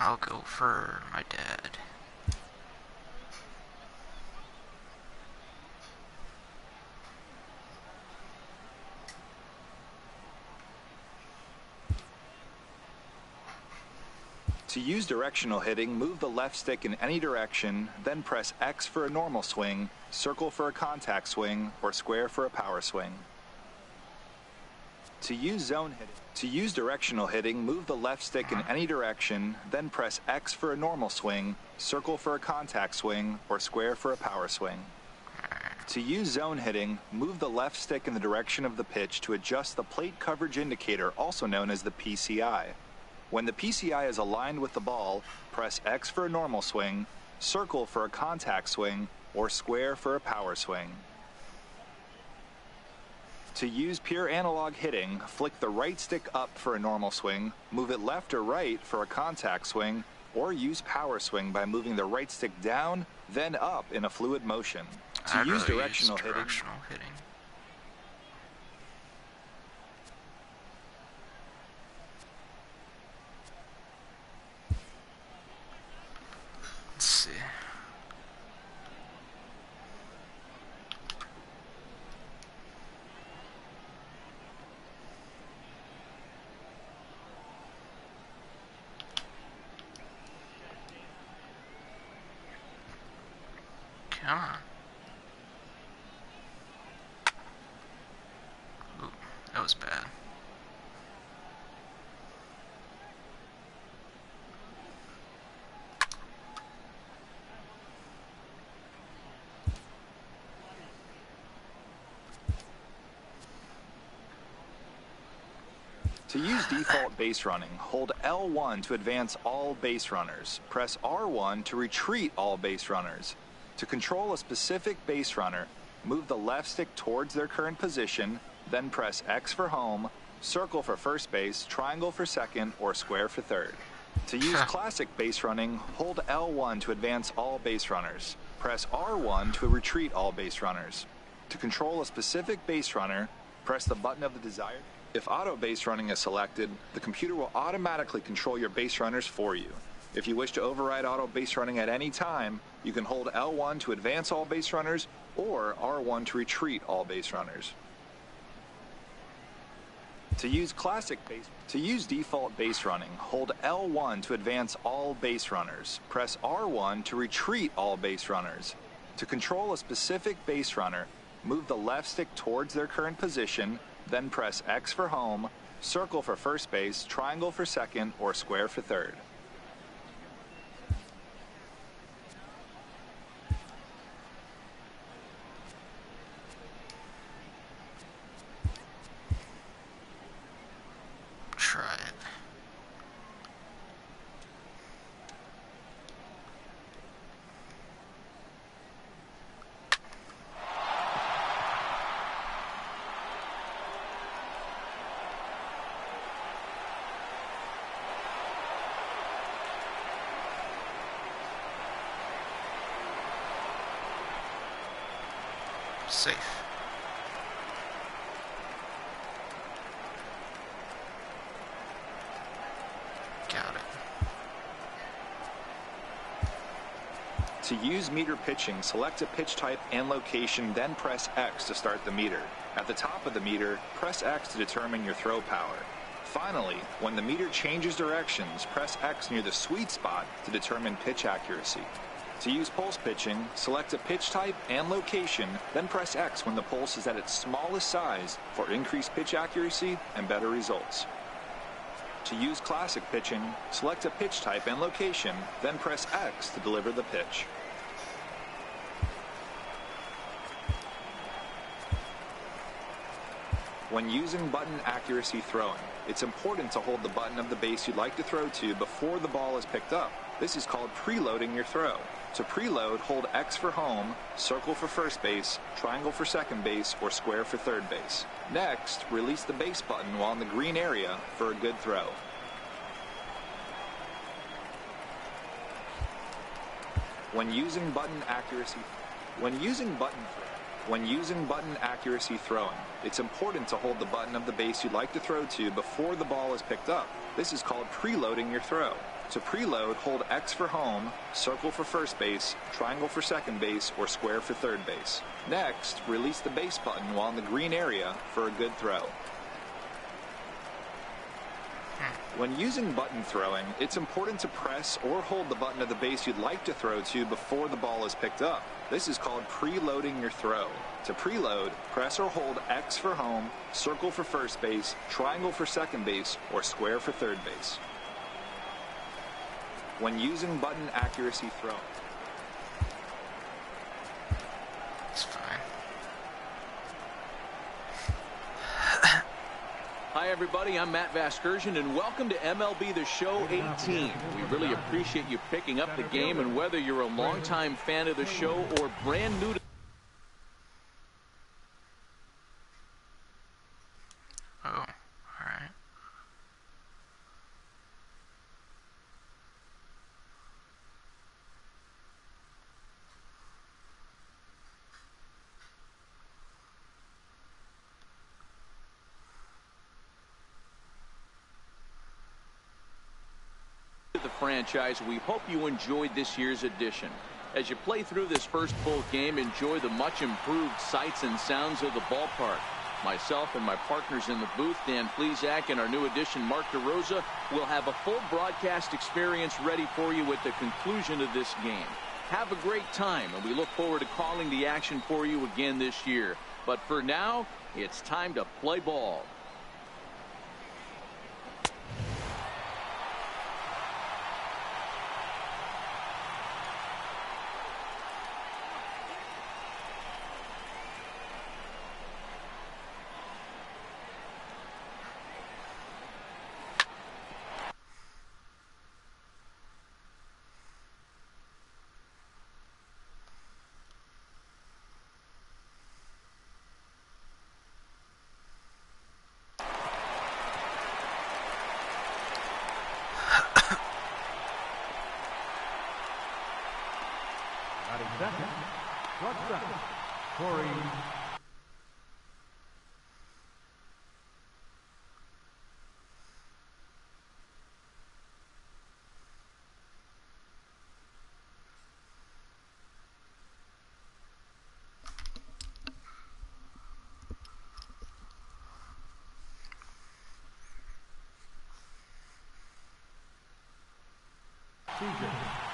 I'll go for my dad. To use directional hitting, move the left stick in any direction, then press X for a normal swing, circle for a contact swing, or square for a power swing. To use directional hitting, move the left stick in any direction, then press X for a normal swing, circle for a contact swing, or square for a power swing. To use zone hitting, move the left stick in the direction of the pitch to adjust the plate coverage indicator, also known as the PCI. When the PCI is aligned with the ball, press X for a normal swing, circle for a contact swing, or square for a power swing. To use pure analog hitting, flick the right stick up for a normal swing, move it left or right for a contact swing, or use power swing by moving the right stick down, then up in a fluid motion. To use directional hitting. Let's see. Come on. Ooh, that was bad. To use default base running, hold L1 to advance all base runners. Press R1 to retreat all base runners. To control a specific base runner, move the left stick towards their current position, then press X for home, circle for first base, triangle for second, or square for third. To use classic base running, hold L1 to advance all base runners. Press R1 to retreat all base runners. To control a specific base runner, press the button of the desired. If auto base running is selected, the computer will automatically control your base runners for you. If you wish to override auto base running at any time, you can hold L1 to advance all base runners or R1 to retreat all base runners. To use default base running, hold L1 to advance all base runners. Press R1 to retreat all base runners. To control a specific base runner, move the left stick towards their current position, then press X for home, circle for first base, triangle for second, or square for third. Try it. Safe. Got it. To use meter pitching, select a pitch type and location, then press X to start the meter. At the top of the meter, press X to determine your throw power. Finally, when the meter changes directions, press X near the sweet spot to determine pitch accuracy. To use pulse pitching, select a pitch type and location, then press X when the pulse is at its smallest size for increased pitch accuracy and better results. To use classic pitching, select a pitch type and location, then press X to deliver the pitch. When using button accuracy throwing, it's important to hold the button of the base you'd like to throw to before the ball is picked up. This is called preloading your throw. To preload, hold X for home, circle for first base, triangle for second base, or square for third base. Next, release the base button while in the green area for a good throw. When using button accuracy throwing, it's important to hold the button of the base you'd like to throw to before the ball is picked up. This is called preloading your throw. To preload, hold X for home, circle for first base, triangle for second base, or square for third base. Next, release the base button while in the green area for a good throw. When using button throwing, it's important to press or hold the button of the base you'd like to throw to before the ball is picked up. This is called preloading your throw. To preload, press or hold X for home, circle for first base, triangle for second base, or square for third base. When using button accuracy throwing. It's fine. Hi, everybody. I'm Matt Vasgersian, and welcome to MLB The Show 18. We really appreciate you picking up the game, and whether you're a longtime fan of the show or brand new to Oh, alright. the franchise, we hope you enjoyed this year's edition. As you play through this first full game, enjoy the much improved sights and sounds of the ballpark. Myself and my partners in the booth, Dan Plesac, and our new addition, Mark DeRosa, will have a full broadcast experience ready for you at the conclusion of this game. Have a great time, and we look forward to calling the action for you again this year. But for now, it's time to play ball. Second, shortstop, Corey. CJ.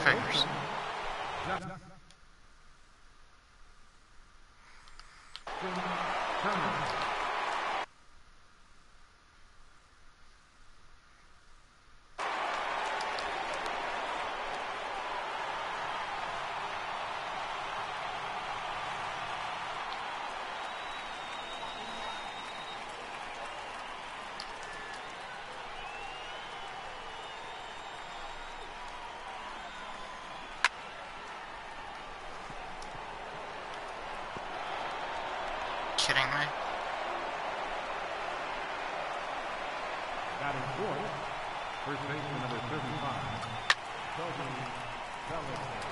Fingers. Kidding me? Batting fourth, first baseman number 35, Shelby Bellinger.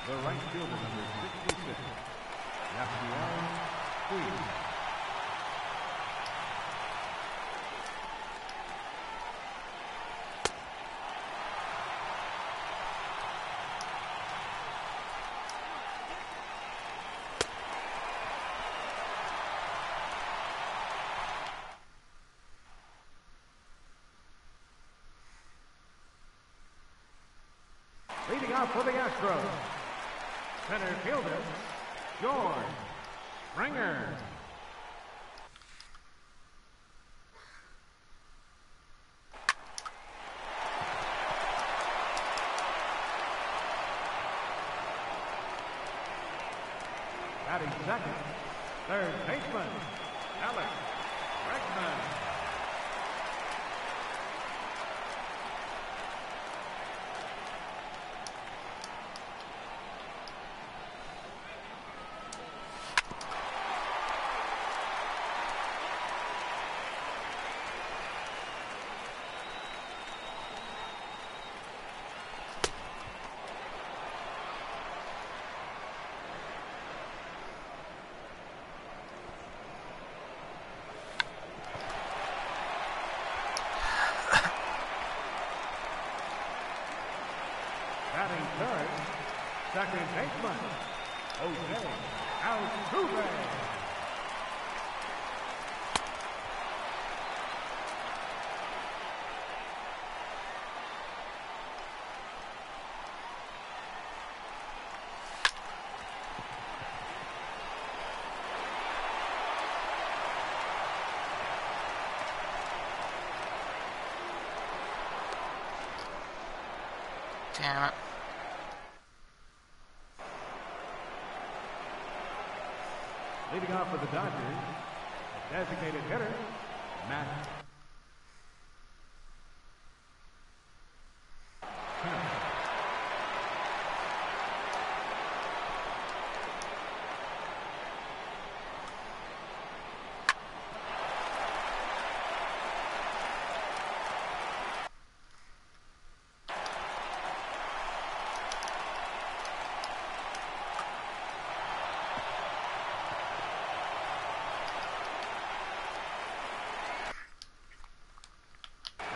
the right fielder, number 66, Rafael Queen. Leading off for the Astros, center fielder, George Springer. Batting second, third baseman, Alex Bregman. Batting third, second baseman, Jose Altuve. Damn it. Leading off for the Dodgers, a designated hitter, Matt Kemp.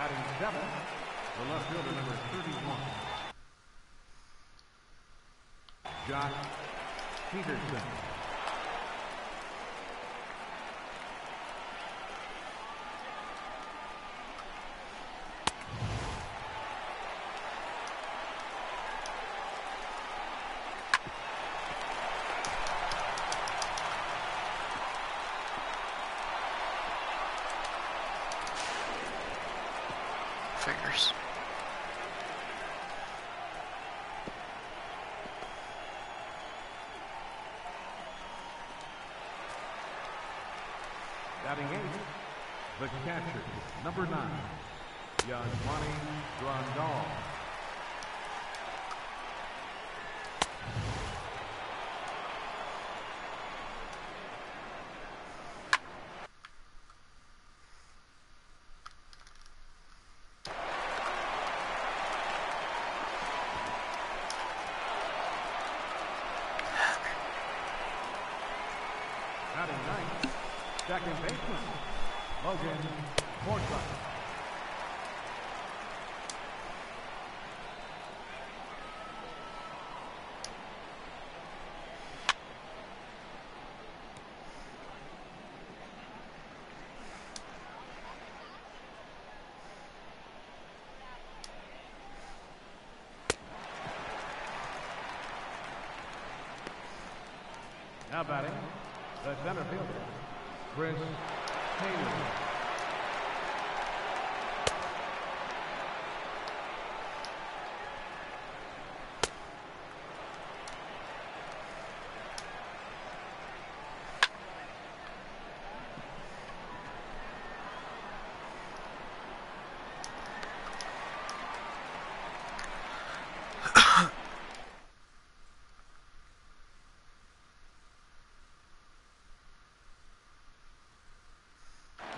Batting seventh, the left fielder, number 31, Josh Peterson. Figures. Batting eighth, the catcher, number 9, Yasmani Grandal. Batting ninth, second baseman, Logan Forsythe. Now batting, the center fielder, Chris Taylor.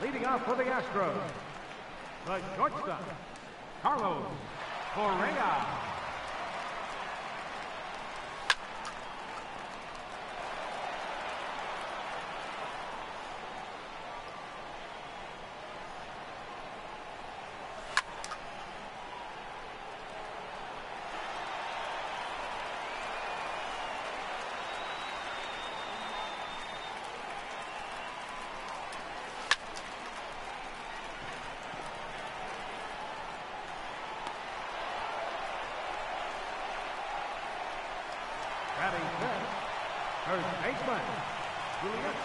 Leading off for the Astros, the shortstop, Carlos Correa. First baseman, Juliette.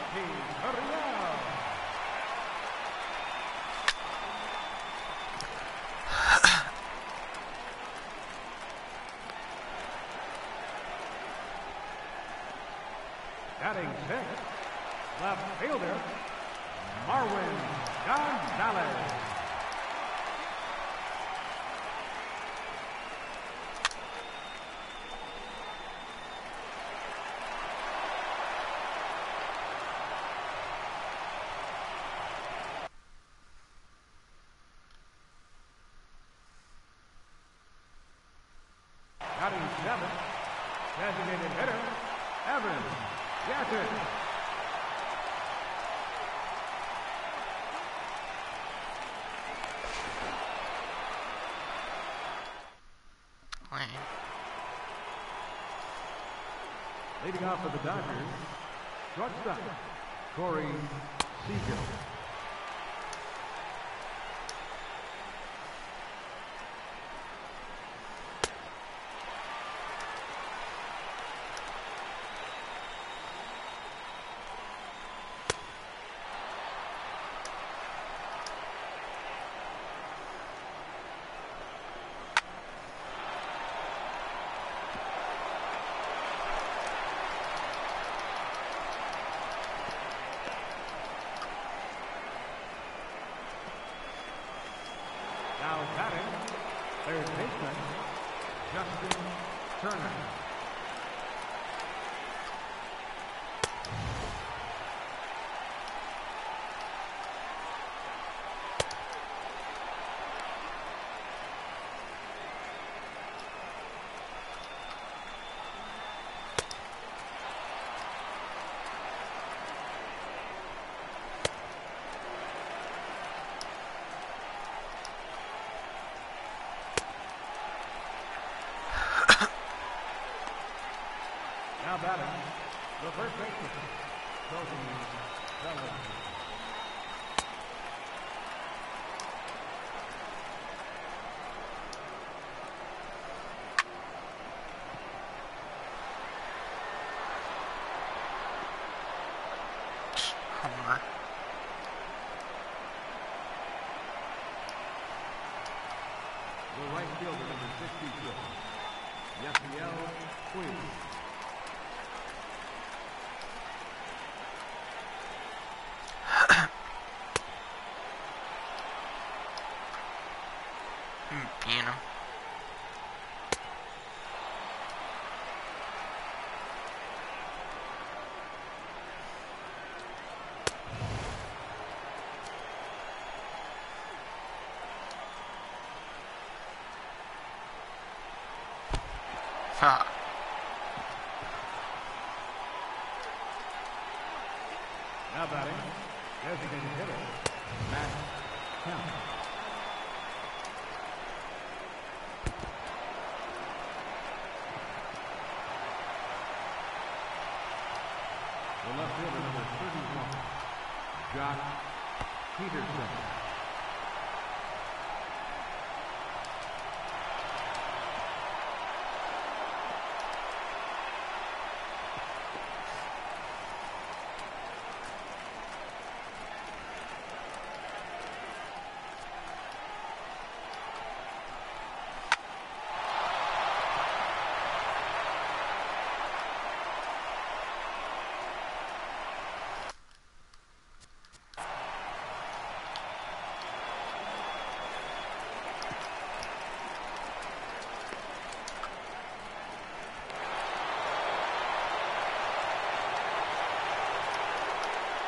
Batting sixth, left fielder, Marwin Gonzalez. Batting seventh, designated hitter, Evans Yatton. Lane. Leading off for the Dodgers, shortstop, Corey Seager. Now batting, third baseman, Justin Turner. Now batting, the first baseman, Colton Zeller. Homer. The right fielder, number 62, Yasiel Quinn. You know. Ha. Now batting, designated hitter, Matt Kemp. The left fielder, number 31, Josh Peterson.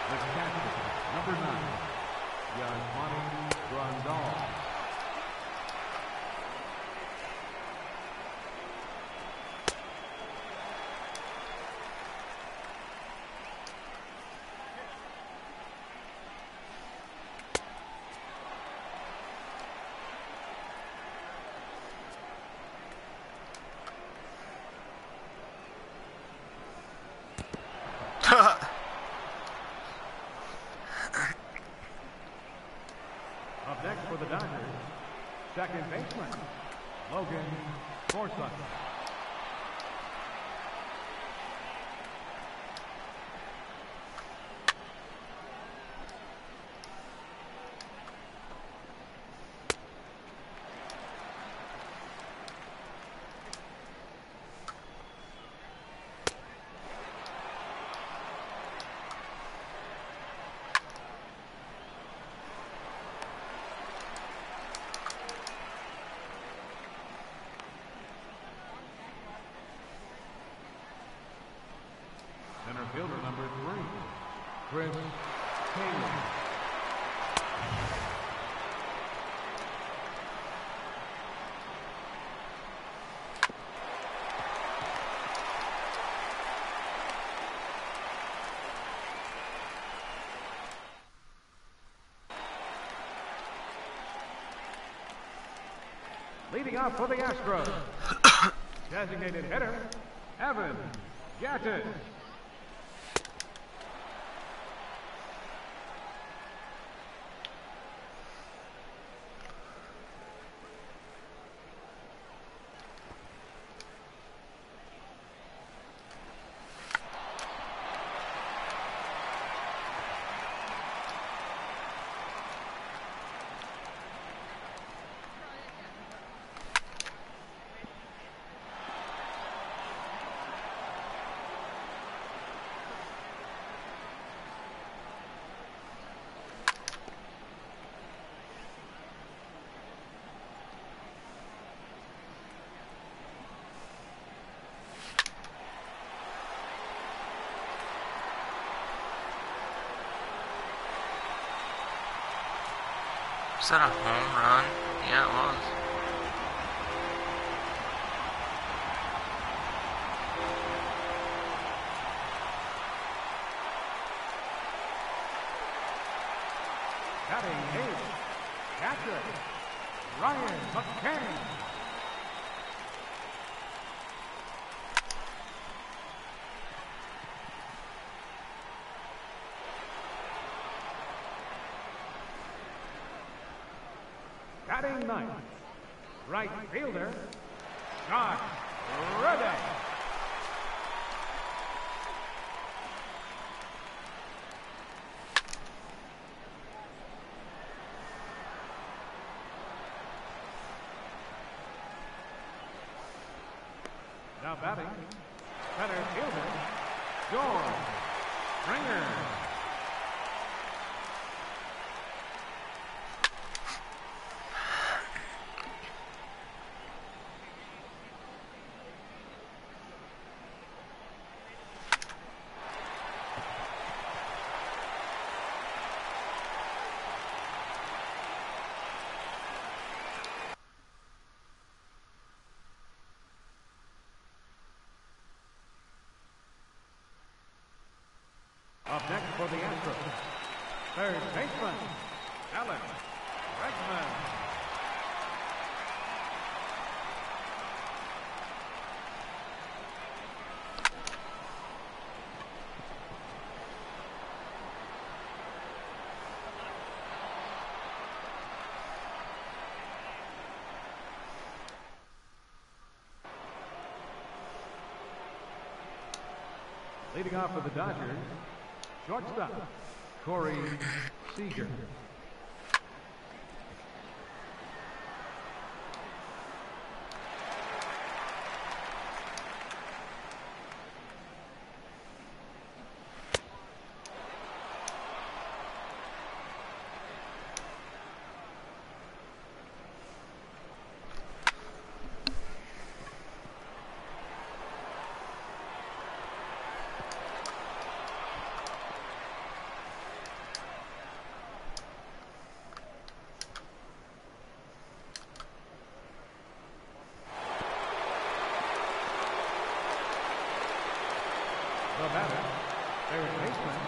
The catcher, number 9, Yasmani Grandal. Up next for the Dodgers, second baseman, Logan Forsythe. Leading off for the Astros, designated hitter, Evan Gattis. Is that a home run? Yeah, it was. Batting eighth, catcher, Ryan McCann. Batting ninth, right fielder, Josh Reddick. Now batting, center fielder, George Springer. Up next for the Astros, third baseman, Alex Bregman. Leading off for the Dodgers, shortstop, Corey Seager. The batter, third baseman,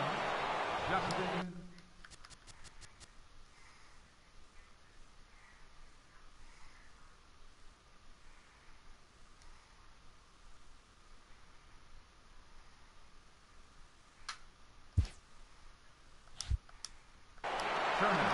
Justin Turner.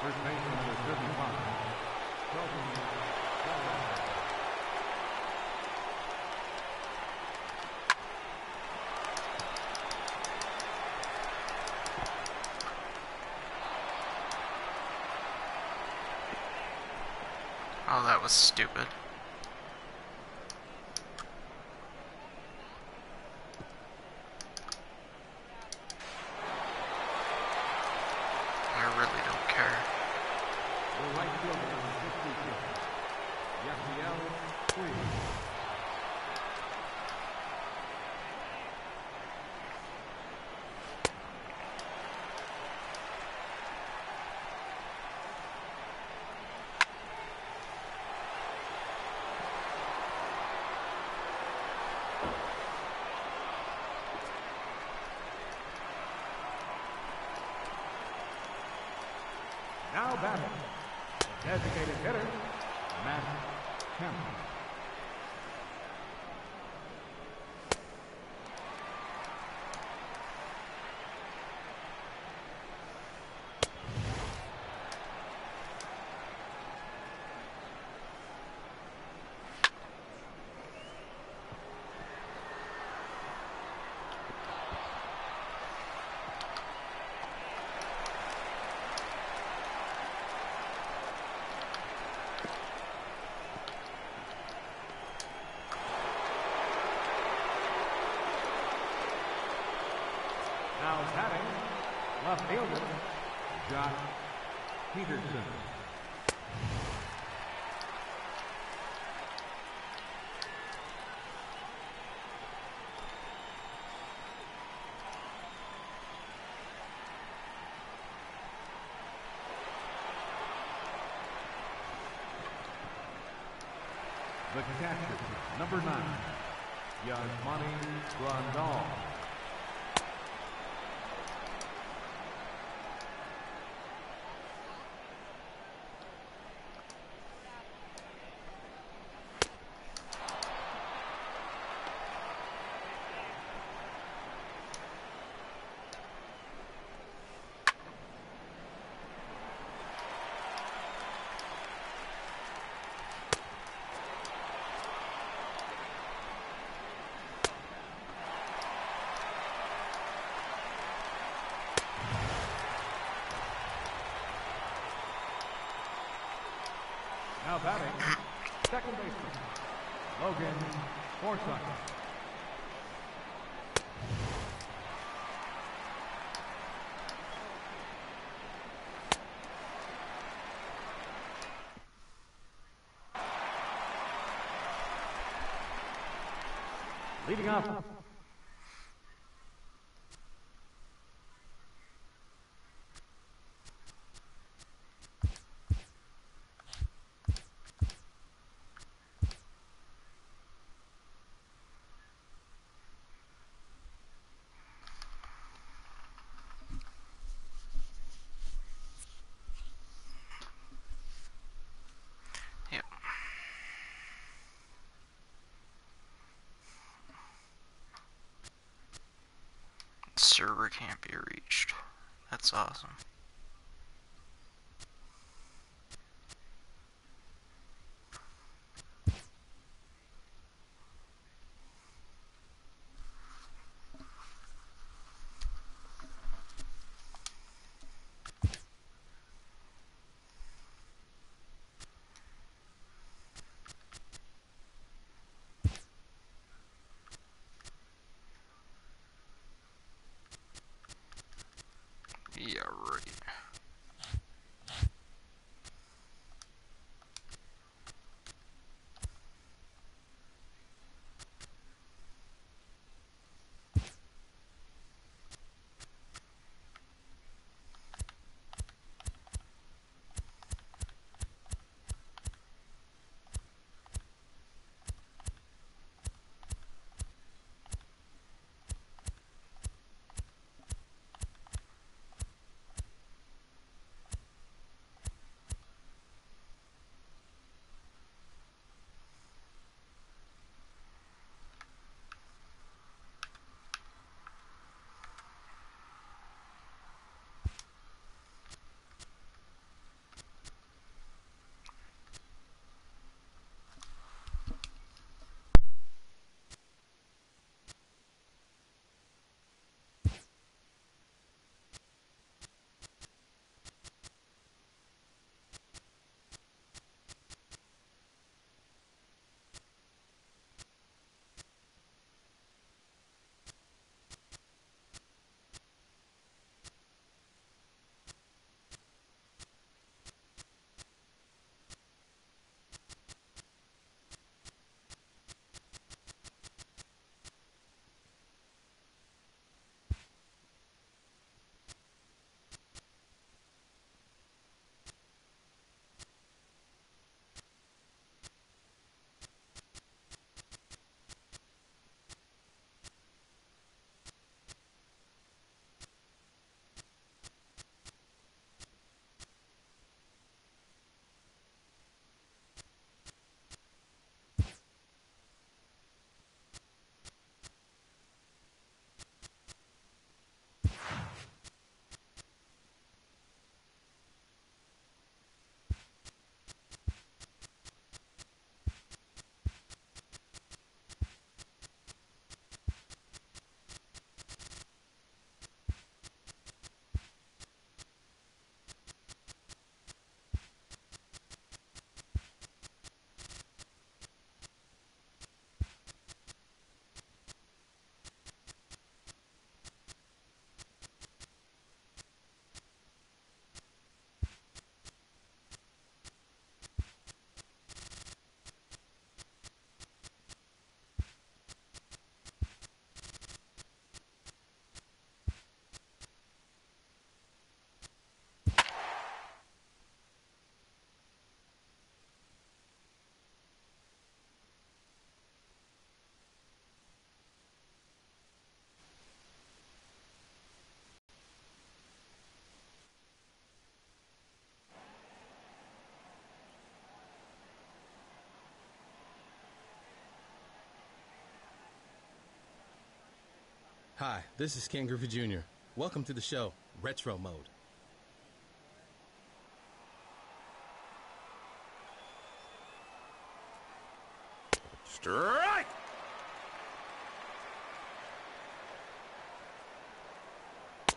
First baseman number 75, Colton Cowell. Oh, that was stupid. I really don't care. The right fielder number 62, Yasiel Puig. Designated hitter, Matt Kemp. Now batting, left fielder, Josh Peterson. The catcher, number 9, Yasmani Grandal. Now batting, second baseman, Logan Forsythe. Leading off. Yep. Server can't be reached. That's awesome. Yeah, right. Hi, this is Ken Griffey Jr. Welcome to the show, Retro Mode. Strike!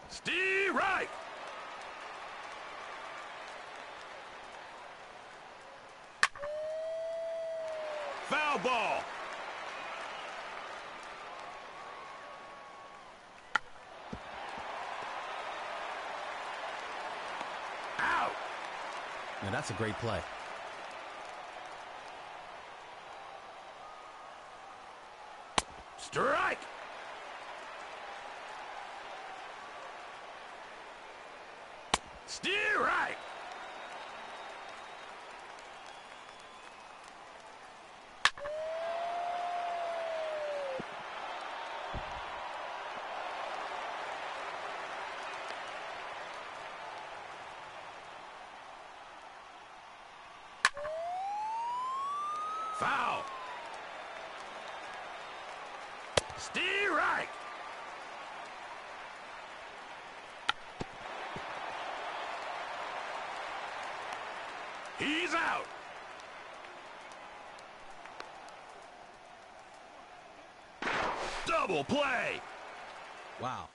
Strike! Foul ball! Out! Now that's a great play. Strike! Strike! Foul! Strike! He's out! Double play! Wow.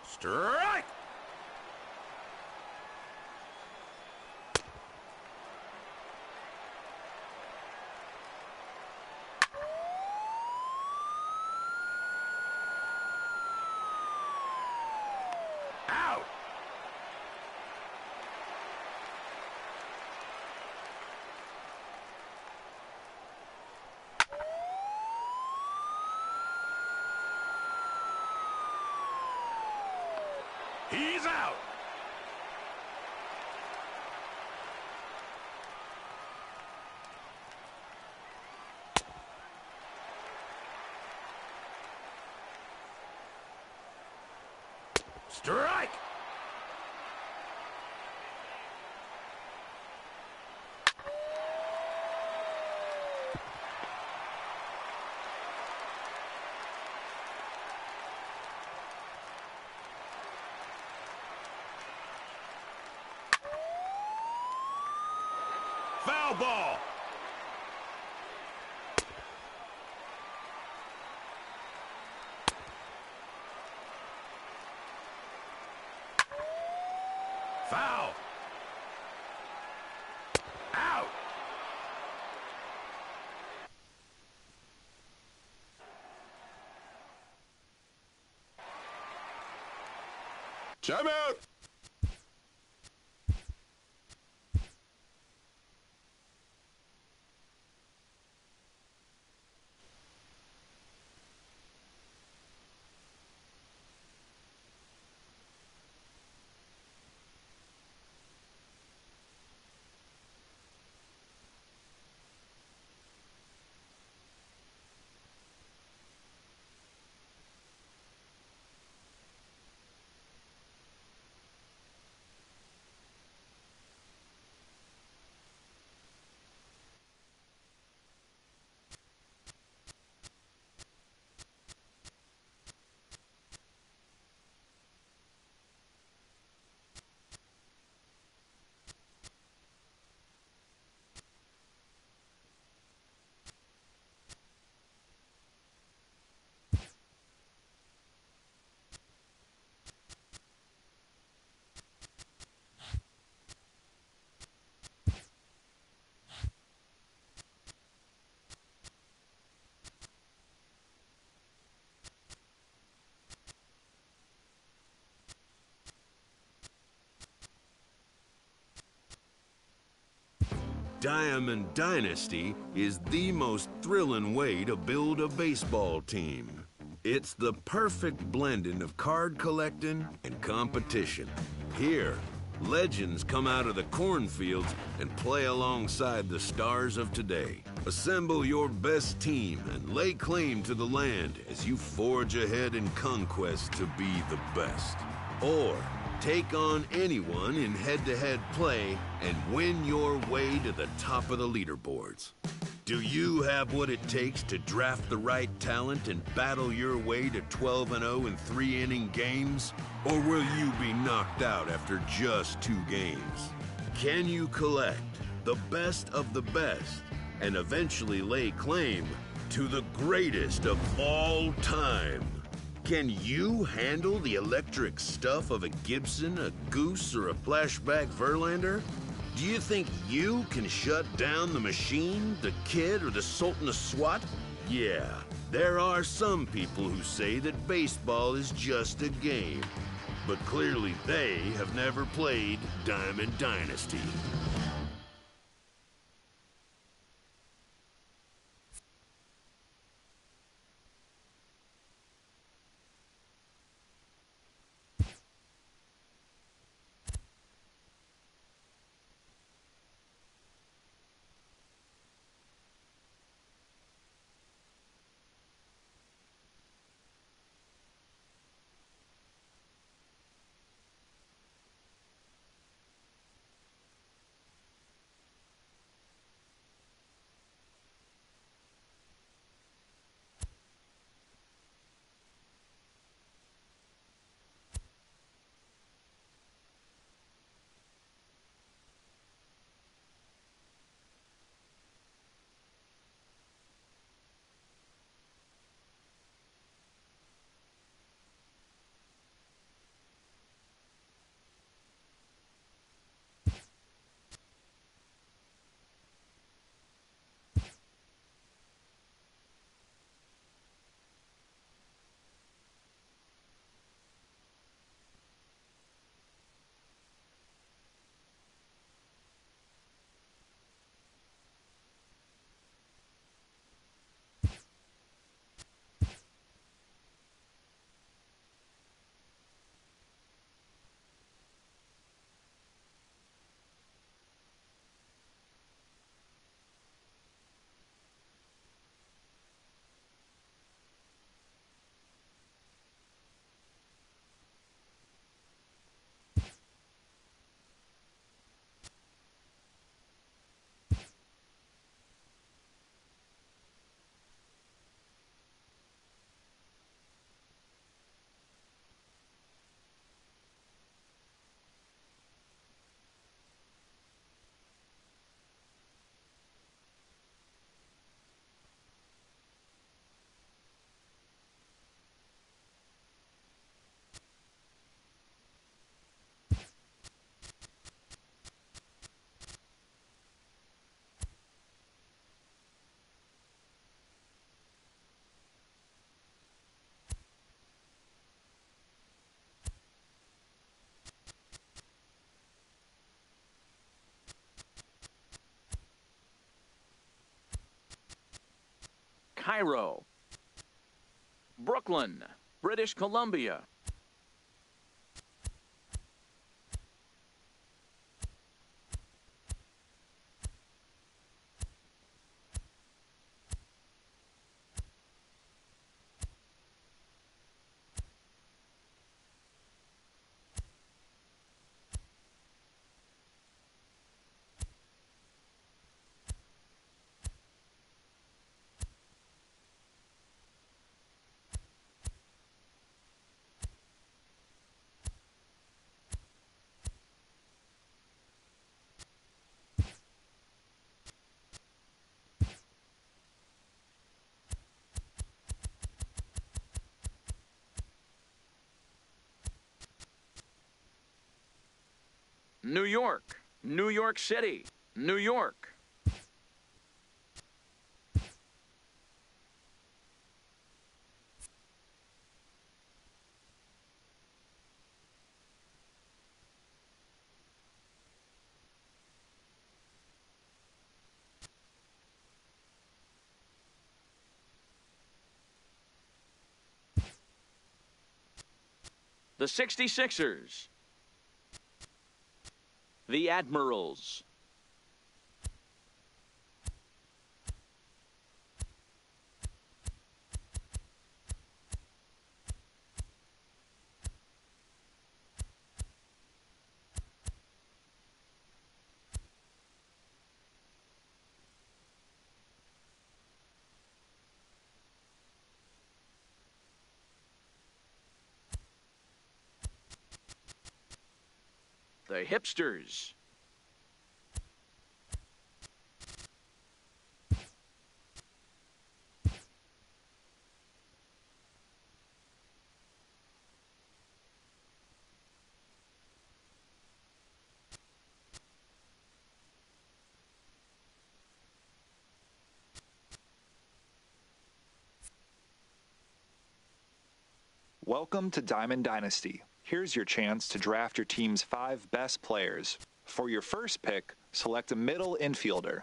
Strike! Out! He's out! Strike! Foul ball! Foul! Out! Time out! Diamond Dynasty is the most thrilling way to build a baseball team. It's the perfect blending of card collecting and competition. Here, legends come out of the cornfields and play alongside the stars of today. Assemble your best team and lay claim to the land as you forge ahead in conquest to be the best. Or Take on anyone in head-to-head play and win your way to the top of the leaderboards. Do you have what it takes to draft the right talent and battle your way to 12-0 in 3-inning games? Or will you be knocked out after just 2 games? Can you collect the best of the best and eventually lay claim to the greatest of all time? Can you handle the electric stuff of a Gibson, a Goose, or a flashback Verlander? Do you think you can shut down the machine, the kid, or the Sultan of Swat? Yeah, there are some people who say that baseball is just a game. But clearly they have never played Diamond Dynasty. Cairo, Brooklyn, British Columbia. New York, New York City, New York. The 66ers. The Admirals. the Hipsters. Welcome to Diamond Dynasty. Here's your chance to draft your team's 5 best players. For your first pick, select a middle infielder.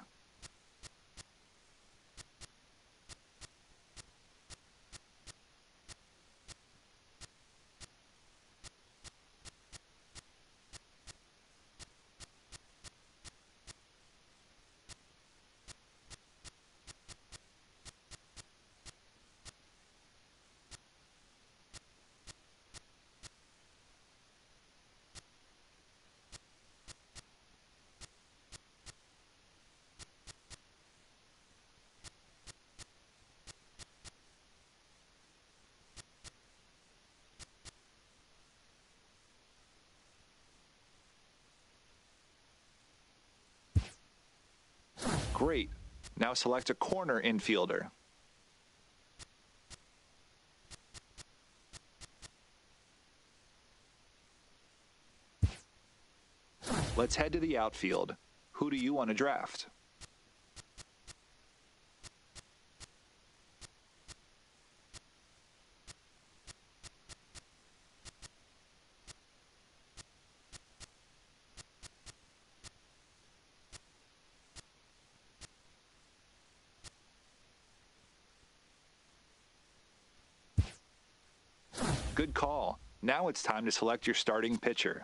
Great. Now select a corner infielder. Let's head to the outfield. Who do you want to draft? Good call. Now it's time to select your starting pitcher.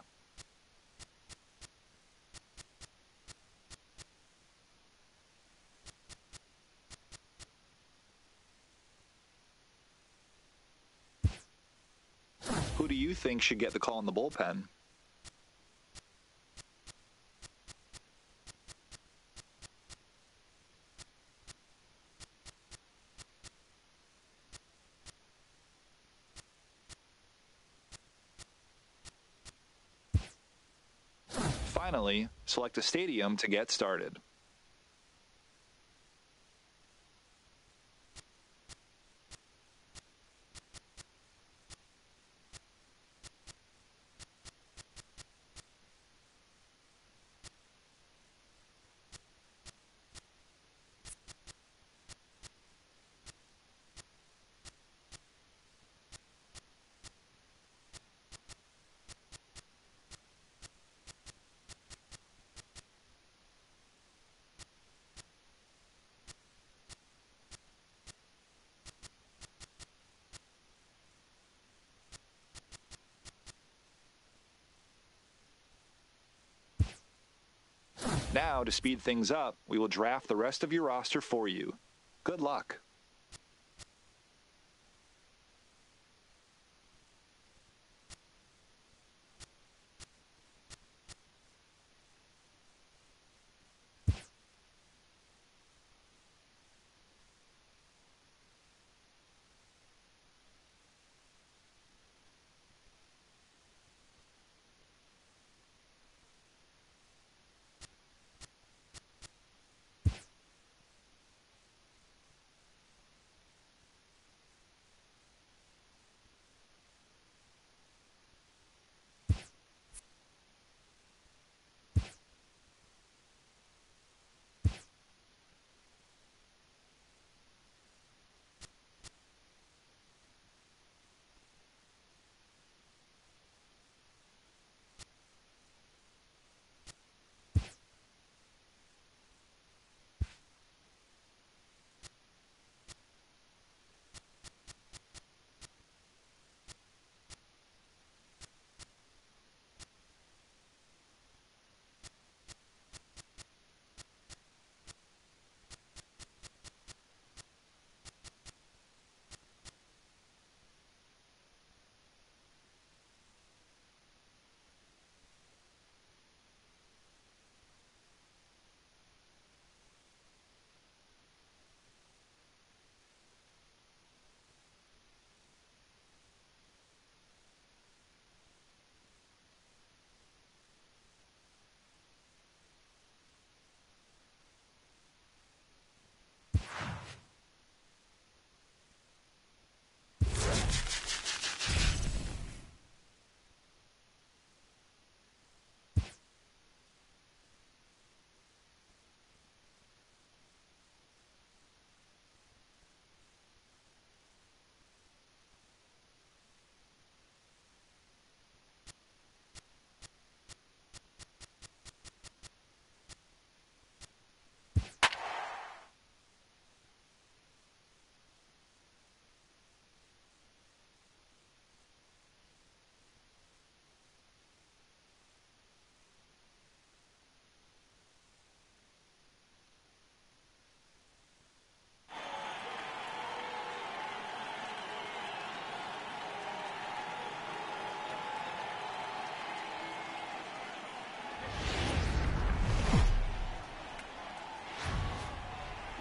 Who do you think should get the call in the bullpen? Finally, select a stadium to get started. Now, to speed things up, we will draft the rest of your roster for you. Good luck.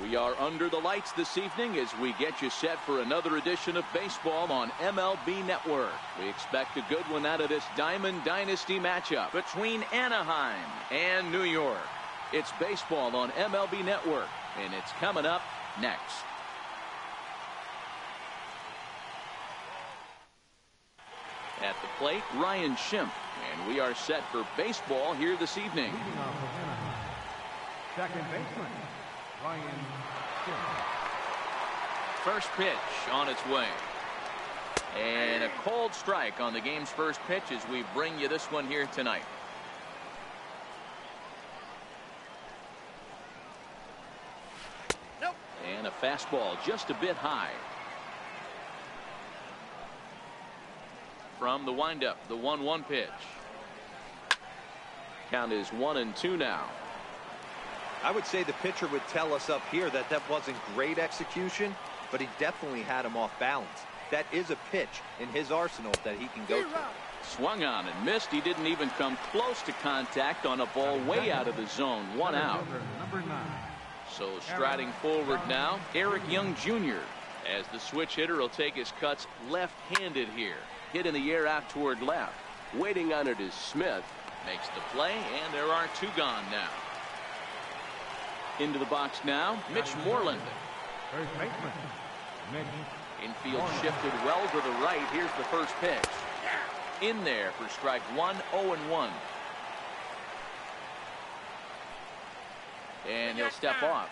We are under the lights this evening as we get you set for another edition of baseball on MLB Network. We expect a good one out of this Diamond Dynasty matchup between Anaheim and New York. It's baseball on MLB Network, and it's coming up next. At the plate, Ryan Schimpf, and we are set for baseball here this evening. Second baseman, Ryan Schimpf. First pitch on its way. And a cold strike on the game's first pitch as we bring you this one here tonight. Nope. And a fastball just a bit high. From the windup, the 1-1 pitch. Count is 1-2 now. I would say the pitcher would tell us up here that that wasn't great execution, but he definitely had him off balance. That is a pitch in his arsenal that he can go to. Swung on and missed. He didn't even come close to contact on a ball way out of the zone. 1 out. So striding forward now, Eric Young Jr. as the switch hitter will take his cuts left-handed here. Hit in the air out toward left. Waiting on it is Smith. Makes the play, and there are 2 gone now. Into the box now, Mitch Moreland. First baseman, Mitch. Infield shifted well to the right. Here's the first pitch. In there for strike 1, 0-1. And he'll step off.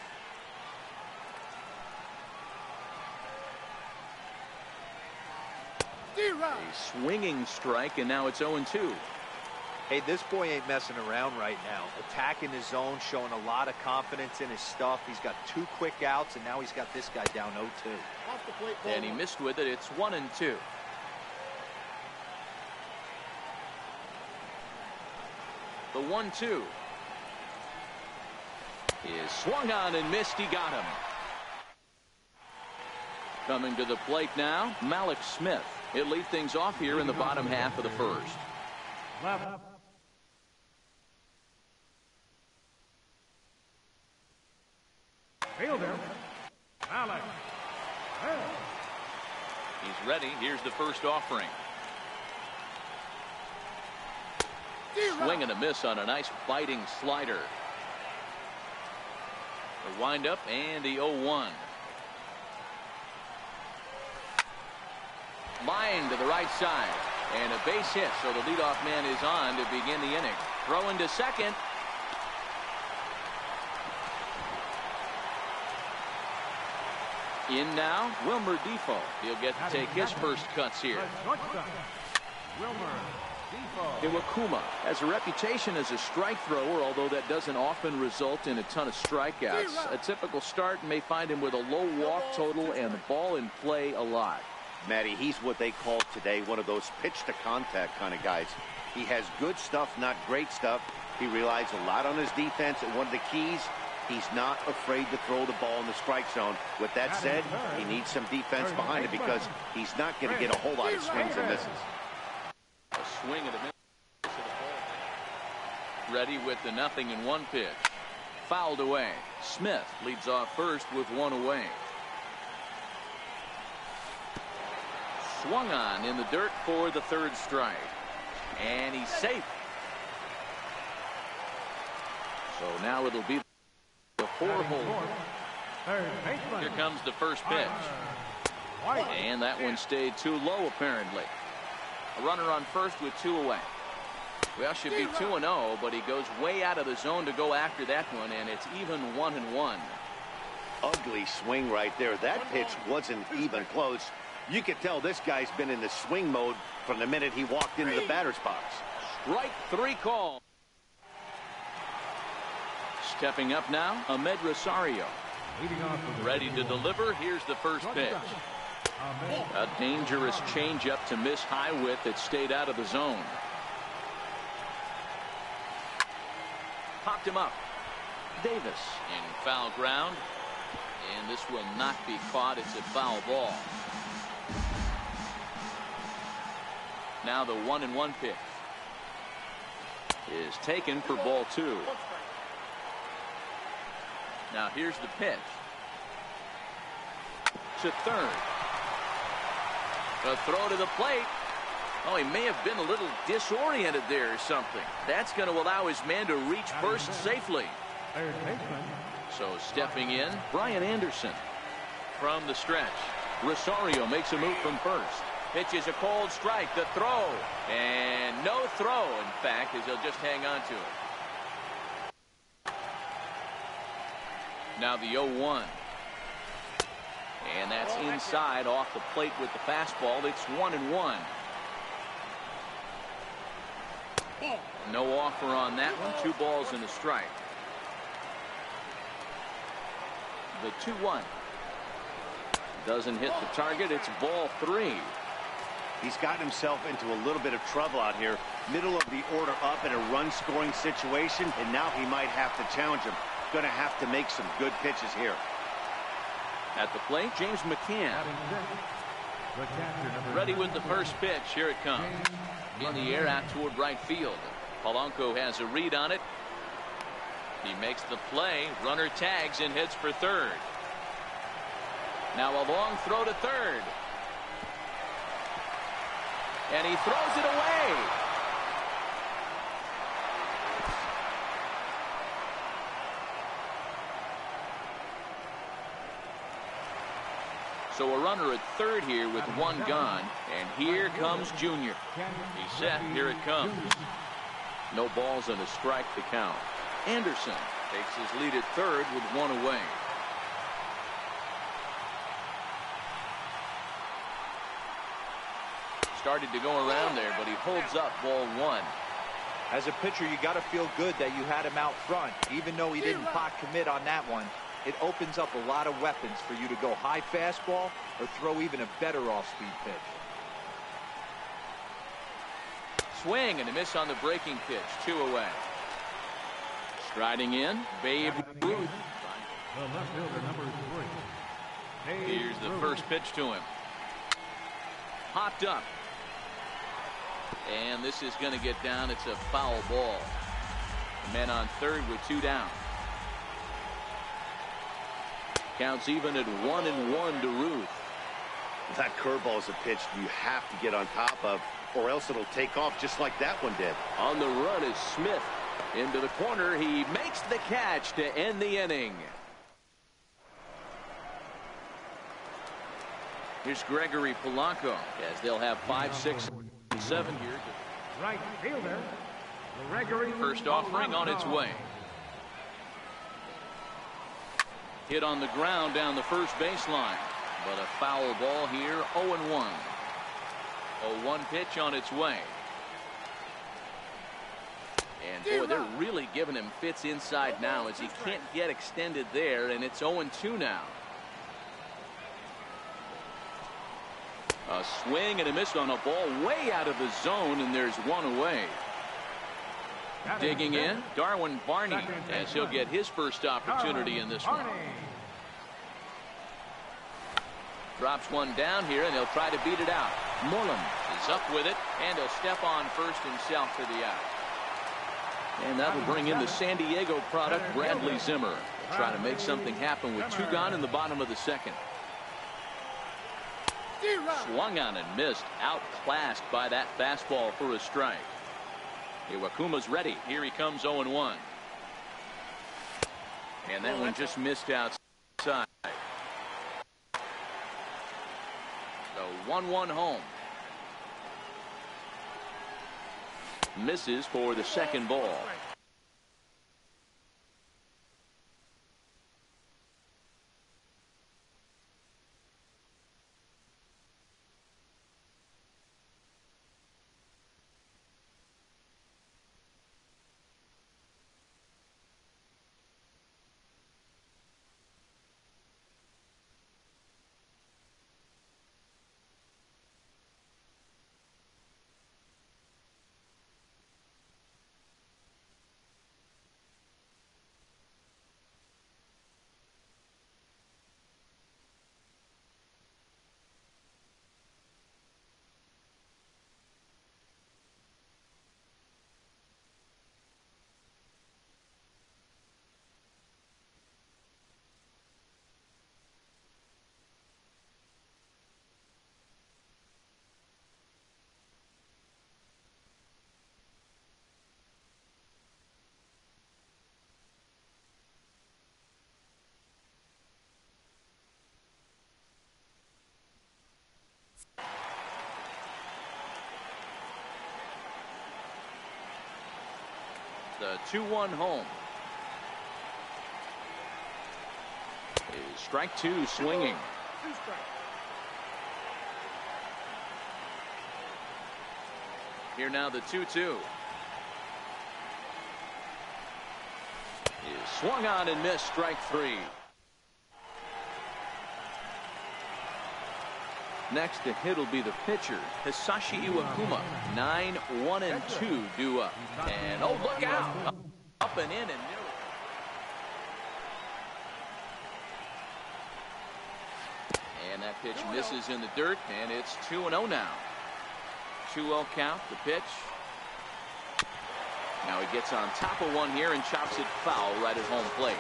A swinging strike, and now it's 0-2. Hey, this boy ain't messing around right now. Attacking his zone, showing a lot of confidence in his stuff. He's got 2 quick outs, and now he's got this guy down 0-2. And he missed with it. It's 1-2. The 1-2 is swung on and missed. He got him. Coming to the plate now, Malik Smith. He'll lead things off here in the bottom half of the first. Left. Fielder, Alex. He's ready. Here's the first offering. Swing and a miss on a nice biting slider. The windup and the 0-1. Line to the right side. And a base hit, so the leadoff man is on to begin the inning. Throw into second. In now, Wilmer Defoe. He'll get to take his first cuts here. Iwakuma has a reputation as a strike thrower, although that doesn't often result in a ton of strikeouts. A typical start may find him with a low walk total and the ball in play a lot. Matty, he's what they call today one of those pitch-to-contact kind of guys. He has good stuff, not great stuff. He relies a lot on his defense, and one of the keys, he's not afraid to throw the ball in the strike zone. With that said, he needs some defense behind it because he's not going to get a whole lot of swings and misses. A swing and a miss. Ready with the 0-1 pitch. Fouled away. Smith leads off first with 1 away. Swung on in the dirt for the 3rd strike. And he's safe. So now it'll be the 4-hole. Here comes the first pitch. And that one stayed too low, apparently. A runner on first with 2 away. Well, should be 2-0, but he goes way out of the zone to go after that one, and it's even 1-1. Ugly swing right there. That pitch wasn't even close. You could tell this guy's been in the swing mode from the minute he walked into the batter's box. Strike 3 call. Stepping up now, Ahmed Rosario. Ready to deliver. Here's the first pitch. A dangerous changeup to miss high with that stayed out of the zone. Popped him up. Davis in foul ground. And this will not be caught. It's a foul ball. Now the 1-1 pitch is taken for ball 2. Now here's the pitch. to third. A throw to the plate. Oh, he may have been a little disoriented there or something. That's going to allow his man to reach first safely. So stepping in, Brian Anderson. From the stretch, Rosario makes a move from first. Pitches a cold strike, the throw. And no throw, in fact, as he'll just hang on to it. Now the 0-1. And that's inside off the plate with the fastball. It's 1-1. No offer on that one. 2 balls and a strike. The 2-1. Doesn't hit the target. It's ball 3. He's gotten himself into a little bit of trouble out here. Middle of the order up in a run-scoring situation, and now he might have to challenge him. Going to have to make some good pitches here. At the plate, James McCann. Ready with the first pitch. Here it comes. In the air out toward right field. Polanco has a read on it. He makes the play. Runner tags and heads for third. Now a long throw to third. And he throws it away. So a runner at third here with 1 gone. And here comes Junior. He's set. Here it comes. No balls and a strike to count. Anderson takes his lead at third with 1 away. Started to go around there, but he holds up ball 1. As a pitcher, you got to feel good that you had him out front. Even though he didn't pot commit on that one, it opens up a lot of weapons for you to go high fastball or throw even a better off-speed pitch. Swing and a miss on the breaking pitch. 2 away. Striding in, Babe Ruth. Here's the first pitch to him. Popped up. And this is going to get down. It's a foul ball. The man on third with 2 down. Counts even at 1-1 to Ruth. That curveball is a pitch you have to get on top of, or else it'll take off just like that one did. On the run is Smith. Into the corner. He makes the catch to end the inning. Here's Gregory Polanco as they'll have 5, 6, and 7 here. Right fielder, Gregory. First offering on its way. Hit on the ground down the first baseline. But a foul ball here. 0-1. 0-1 pitch on its way. And boy, they're really giving him fits inside now as he can't get extended there, and it's 0-2 now. A swing and a miss on a ball way out of the zone, and there's 1 away. Digging in, Darwin Barney, as he'll get his first opportunity in this one. Drops one down here, and he'll try to beat it out. Mullen is up with it, and he'll step on first himself for the out. And that will bring in the San Diego product, Bradley Zimmer. He'll try to make something happen with 2 gone in the bottom of the second. Swung on and missed. Outclassed by that fastball for a strike. Iwakuma's ready. Here he comes 0-1. And that one just missed outside. So 1-1 home. Misses for the second ball. The 2-1 home. Is strike 2 swinging. Here now the 2-2. Is swung on and missed, strike 3. Next to hit will be the pitcher, Hisashi Iwakuma. 9-1-2 due up. And oh, look out! Up and in and nearly. And that pitch misses in the dirt, and it's 2-0 now. 2-0 count, the pitch. Now he gets on top of one here and chops it foul right at home plate.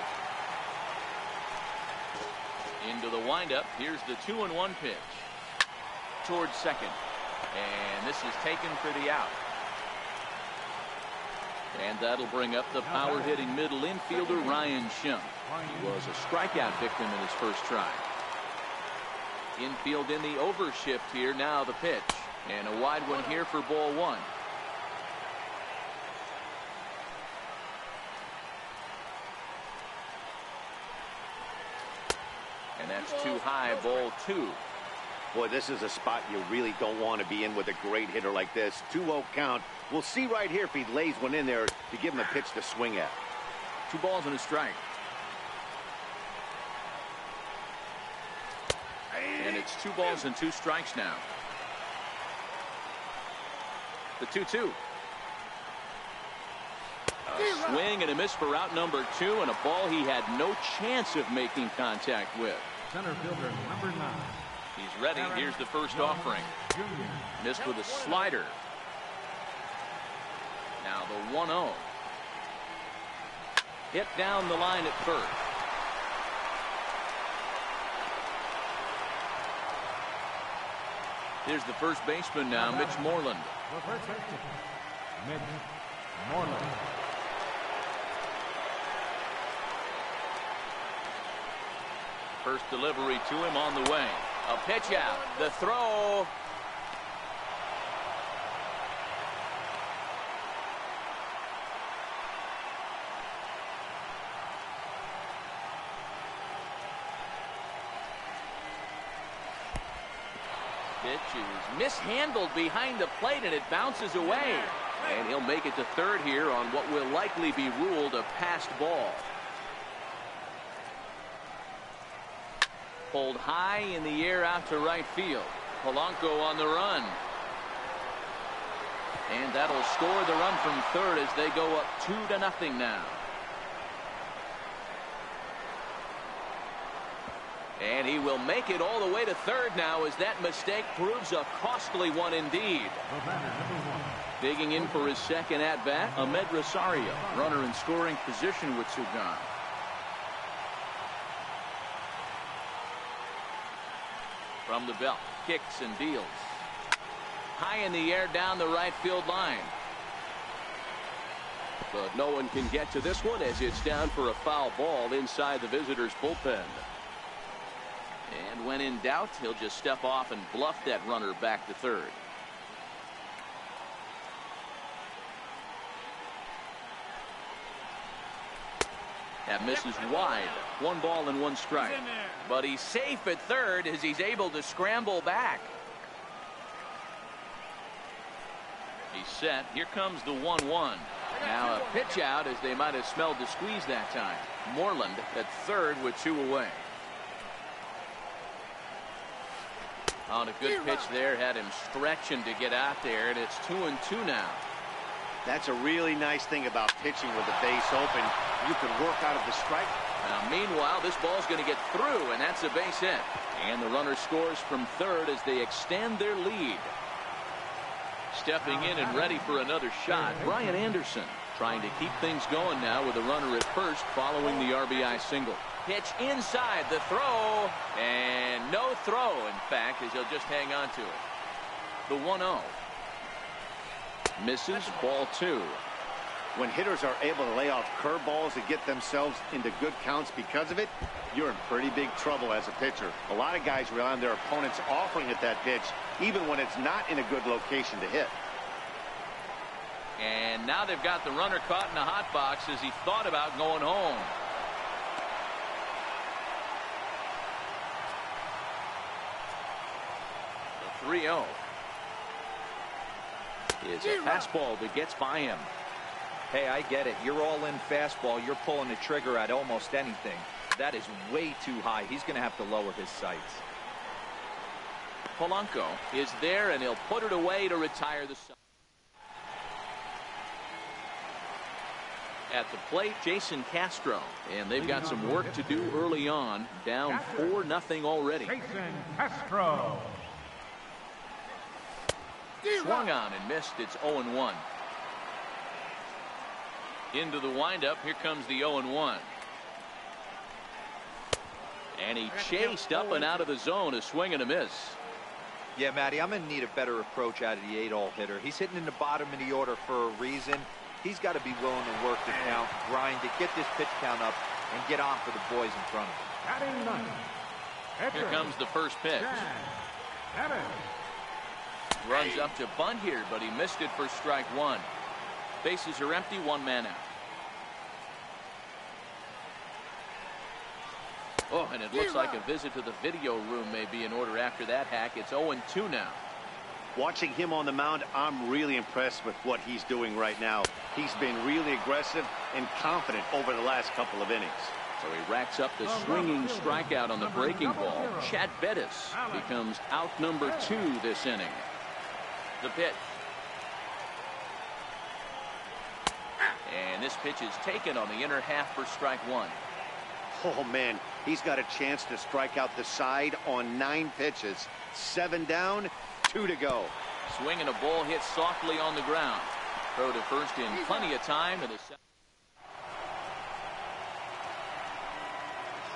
Into the windup. Here's the 2-1 pitch. Towards second. And this is taken for the out. And that'll bring up the power hitting middle infielder Ryan Schimpf. He was a strikeout victim in his first try. Infield in the overshift here. Now the pitch. And a wide one here for ball 1. And that's too high, ball 2. Boy, this is a spot you really don't want to be in with a great hitter like this. 2-0 count. We'll see right here if he lays one in there to give him a pitch to swing at. 2 balls and a strike. And it's 2 balls and 2 strikes now. The 2-2. A swing and a miss for out number 2, and a ball he had no chance of making contact with. Center fielder number 9. He's ready. Here's the first offering. Missed with a slider. Now the 1-0. Hit down the line at first. Here's the first baseman now, Mitch Moreland. The first baseman, Mitch Moreland. First delivery to him on the way. A pitch out. The throw. Pitch is mishandled behind the plate, and it bounces away. And he'll make it to third here on what will likely be ruled a passed ball. Pulled high in the air out to right field. Polanco on the run. And that'll score the run from third as they go up 2-0 now. And he will make it all the way to third now as that mistake proves a costly one indeed. Digging in for his second at-bat, Ahmed Rosario. Runner in scoring position with 2 gone. From the belt, kicks and deals. High in the air down the right field line. But no one can get to this one as it's down for a foul ball inside the visitors' bullpen. And when in doubt, he'll just step off and bluff that runner back to third. That misses wide. 1 ball and 1 strike. But he's safe at third as he's able to scramble back. He's set. Here comes the 1-1. Now a pitch out as they might have smelled the squeeze that time. Moreland at third with 2 away. On a good pitch there. Had him stretching to get out there. And it's 2-2 now. That's a really nice thing about pitching with the base open. You can work out of the strike. Now, meanwhile, this ball's going to get through, and that's a base hit. And the runner scores from third as they extend their lead. Stepping in and ready for another shot, Brian Anderson trying to keep things going now with a runner at first following the RBI single. Pitch inside, the throw, and no throw, in fact, as he'll just hang on to it. The 1-0. Misses, ball 2. When hitters are able to lay off curveballs and get themselves into good counts because of it, you're in pretty big trouble as a pitcher. A lot of guys rely on their opponents offering at that pitch, even when it's not in a good location to hit. And now they've got the runner caught in the hot box as he thought about going home. The 3-0 is a fastball that gets by him. Hey, I get it. You're all in fastball. You're pulling the trigger at almost anything. That is way too high. He's going to have to lower his sights. Polanco is there, and he'll put it away to retire the side. At the plate, Jason Castro, and they've got some work to do early on. Down 4-0 already. Jason Castro. Swung on and missed. It's 0-1. Into the windup. Here comes the 0-1. And he chased up and out of the zone. A swing and a miss. Yeah, Matty, I'm going to need a better approach out of the 8-hole hitter. He's hitting in the bottom of the order for a reason. He's got to be willing to work the count, grind it, get this pitch count up, and get on for the boys in front of him. Here comes the first pitch. Runs up to bunt here, but he missed it for strike one. Bases are empty, one man out. Oh, and it looks like a visit to the video room may be in order after that hack. It's 0-2 now. Watching him on the mound, I'm really impressed with what he's doing right now. He's been really aggressive and confident over the last couple of innings. So he racks up the swinging strikeout on the breaking ball. Chad Bettis becomes out number 2 this inning. The pitch. And this pitch is taken on the inner half for strike one. Oh, man, he's got a chance to strike out the side on 9 pitches. 7 down, 2 to go. Swing and a ball hit softly on the ground. Throw to first in plenty of time. To the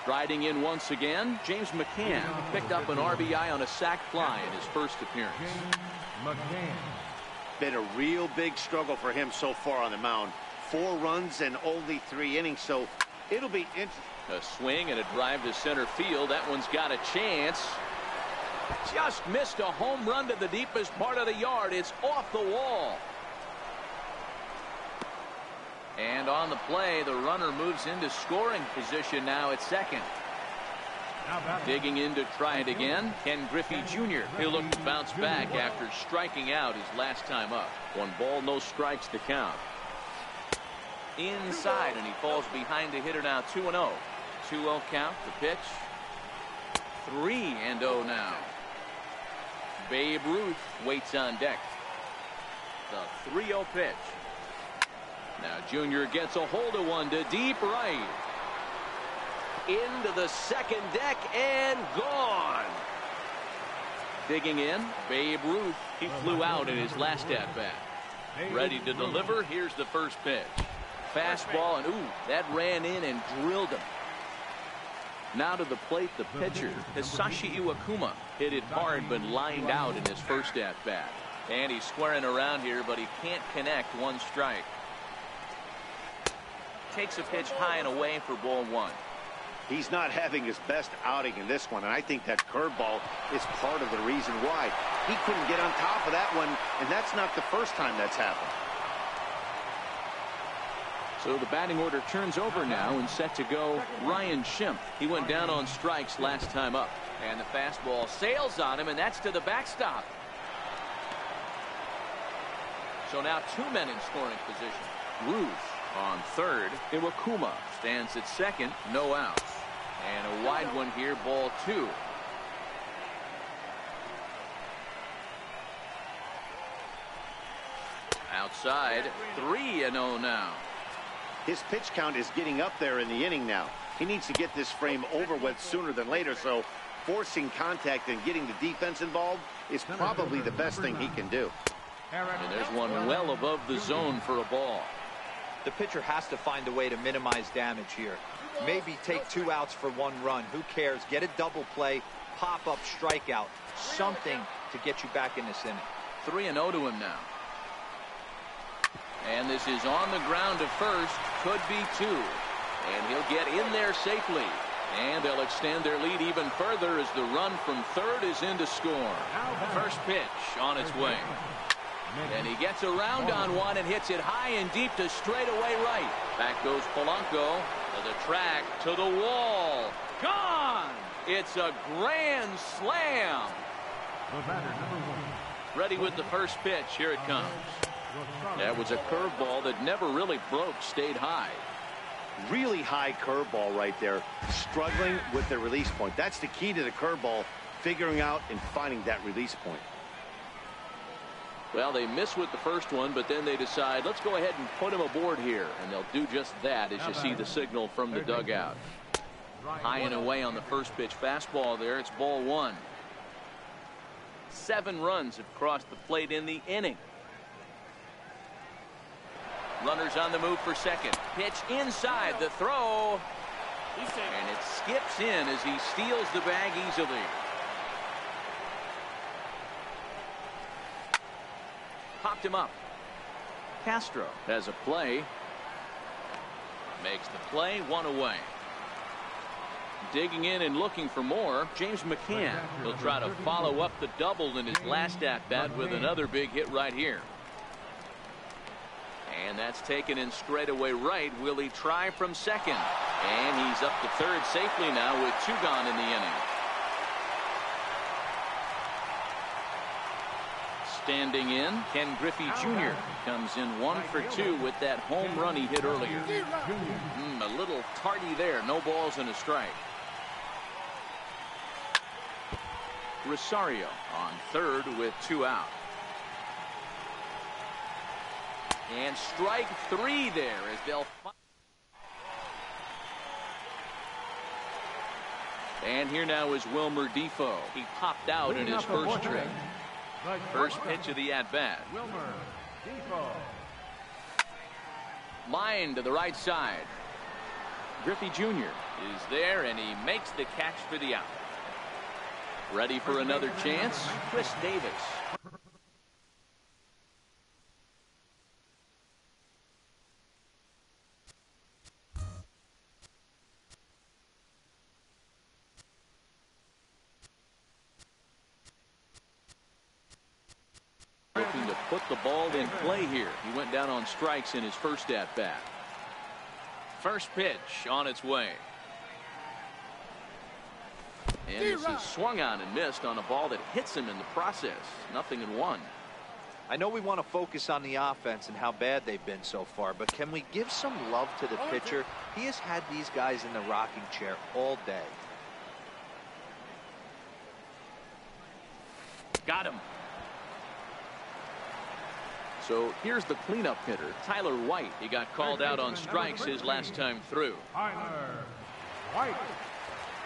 striding in once again, James McCann picked up an RBI on a sac fly in his first appearance. Been a real big struggle for him so far on the mound. 4 runs and only 3 innings, so it'll be interesting. A swing and a drive to center field. That one's got a chance. Just missed a home run to the deepest part of the yard. It's off the wall. And on the play, the runner moves into scoring position now at second. Digging in to try it again, Ken Griffey Jr. He'll look to bounce back after striking out his last time up. 1 ball, no strikes to count. Inside, and he falls behind the hitter now. 2-0. 2-0 count. The pitch. 3-0 now. Babe Ruth waits on deck. The 3-0 pitch. Now Junior gets a hold of one to deep right. Into the second deck and gone. Digging in, Babe Ruth. He flew out in his last at-bat. Ready to deliver. Here's the first pitch. Fastball, and ooh, that ran in and drilled him. Now to the plate, the pitcher, Hisashi Iwakuma. Hit it hard, but lined out in his first at-bat. And he's squaring around here, but he can't connect. 1 strike. Takes a pitch high and away for ball 1. He's not having his best outing in this one, and I think that curveball is part of the reason why. He couldn't get on top of that one, and that's not the first time that's happened. So the batting order turns over now, and set to go Ryan Schimpf. He went down on strikes last time up. And the fastball sails on him, and that's to the backstop. So now 2 men in scoring position. Ruth on third. Iwakuma stands at second. No outs. And a wide one here, ball 2. Outside, 3-0 now. His pitch count is getting up there in the inning now. He needs to get this frame over with sooner than later, so forcing contact and getting the defense involved is probably the best thing he can do. And there's one well above the zone for a ball. The pitcher has to find a way to minimize damage here. Maybe take 2 outs for 1 run. Who cares? Get a double play, pop up, strikeout. Something to get you back in this inning. 3-0 to him now. And this is on the ground to first. Could be 2. And he'll get in there safely. And they'll extend their lead even further as the run from third is in to score. First pitch on its way. And he gets around on one and hits it high and deep to straightaway right. Back goes Polanco to the track, to the wall. Gone! It's a grand slam. Ready with the first pitch. Here it comes. That was a curveball that never really broke, stayed high. Really high curveball right there. Struggling with the release point. That's the key to the curveball, figuring out and finding that release point. Well, they miss with the first one, but then they decide, let's go ahead and put him aboard here. And they'll do just that as you see the signal from the dugout. High and away on the first pitch fastball there. It's ball one. 7 runs have crossed the plate in the inning. Runners on the move for second. Pitch inside, the throw. And it skips in as he steals the bag easily. Popped him up. Castro has a play. Makes the play, 1 away. Digging in and looking for more, James McCann. He'll try to follow up the double in his last at-bat with another big hit right here. And that's taken in straightaway right. Will he try from second? And he's up to third safely now with 2 gone in the inning. Standing in, Ken Griffey Jr. comes in 1 for 2 with that home run he hit earlier. A little tardy there. No balls and a strike. Rosario on third with 2 out. And strike 3 there as they'll. And here now is Wilmer Defoe. He popped out in his first trip. First pitch of the at-bat. Wilmer Defoe. Line to the right side. Griffey Jr. is there, and he makes the catch for the out. Ready for another chance, Chris Davis. Looking to put the ball in play here. He went down on strikes in his first at-bat. First pitch on its way. And this is swung on and missed on a ball that hits him in the process. 0-1. I know we want to focus on the offense and how bad they've been so far, but can we give some love to the pitcher? He has had these guys in the rocking chair all day. Got him. So here's the cleanup hitter, Tyler White. He got called out on strikes his last time through. Tyler White.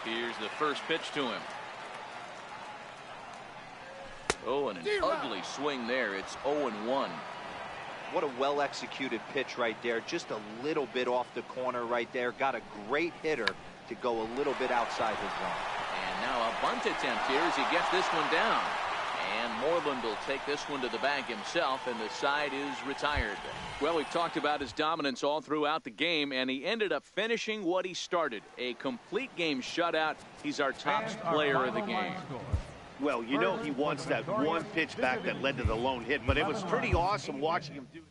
Here's the first pitch to him. Oh, and an ugly swing there. It's 0-1. What a well-executed pitch right there. Just a little bit off the corner right there. Got a great hitter to go a little bit outside his zone. And now a bunt attempt here as he gets this one down. And Moreland will take this one to the bag himself, and the side is retired. Well, we've talked about his dominance all throughout the game, and he ended up finishing what he started. A complete game shutout. He's our top player of the game. Well, you know he wants that one pitch back that led to the lone hit, but it was pretty awesome watching him do it.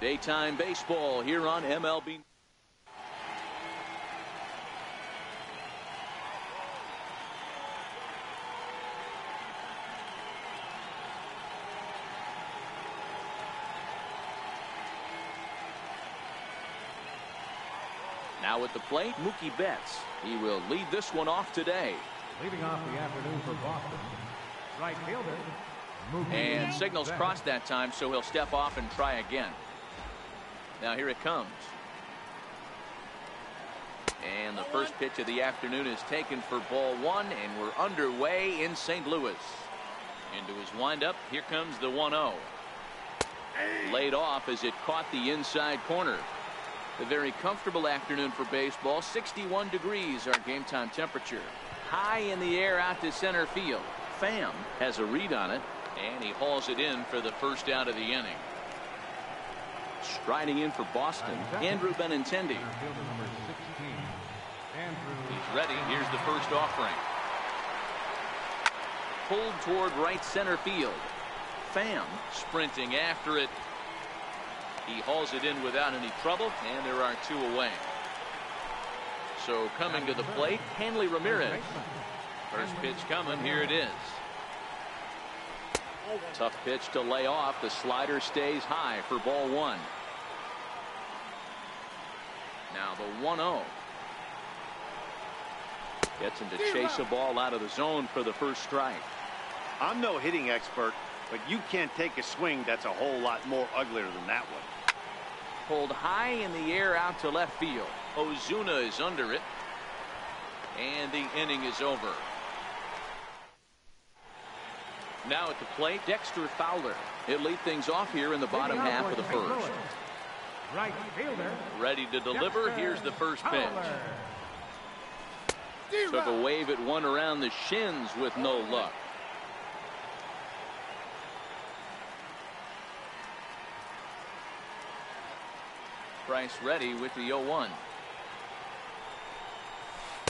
Daytime baseball here on MLB. Now at the plate, Mookie Betts. He will lead this one off today. Leading off the afternoon for Boston, right fielder, Mookie. And signals crossed that time, so he'll step off and try again. Now here it comes. And the first pitch of the afternoon is taken for ball one, and we're underway in St. Louis. Into his windup, here comes the 1-0. Laid off as it caught the inside corner. A very comfortable afternoon for baseball. 61 degrees our game time temperature. High in the air out to center field. Pham has a read on it, and he hauls it in for the first out of the inning. Striding in for Boston, Andrew Benintendi. He's ready. Here's the first offering. Pulled toward right center field. Pham sprinting after it. He hauls it in without any trouble, and there are two away. So coming to the plate, Hanley Ramirez. First pitch coming. Here it is. Tough pitch to lay off. The slider stays high for ball one. Now the 1-0. Gets him to chase a ball out of the zone for the first strike. I'm no hitting expert, but you can't take a swing that's a whole lot more uglier than that one. Pulled high in the air out to left field. Ozuna is under it. And the inning is over. Now at the plate, Dexter Fowler. He'll lead things off here in the bottom half of the first. Right fielder. Ready to deliver. Here's the first pitch. Took a wave at one around the shins with no luck. Price ready with the 0-1.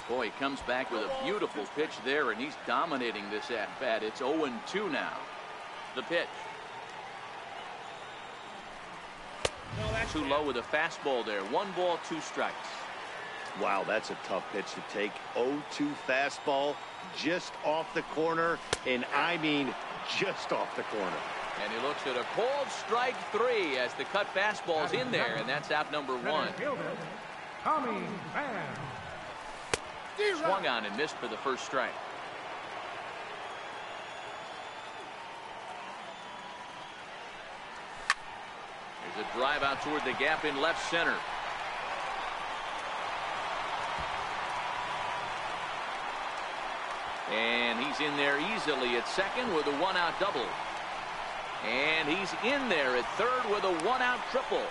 Boy, he comes back with a beautiful pitch there, and he's dominating this at-bat. It's 0-2 now. The pitch. Too low with a fastball there. 1 ball, 2 strikes. Wow, that's a tough pitch to take. 0-2 fastball just off the corner, and I mean just off the corner. And he looks at a cold strike 3 as the cut fastball's in there, and that's out number 1. Tommy Pham. Swung on and missed for the first strike. There's a drive out toward the gap in left center. And he's in there easily at second with a 1-out double. And he's in there at third with a 1-out triple.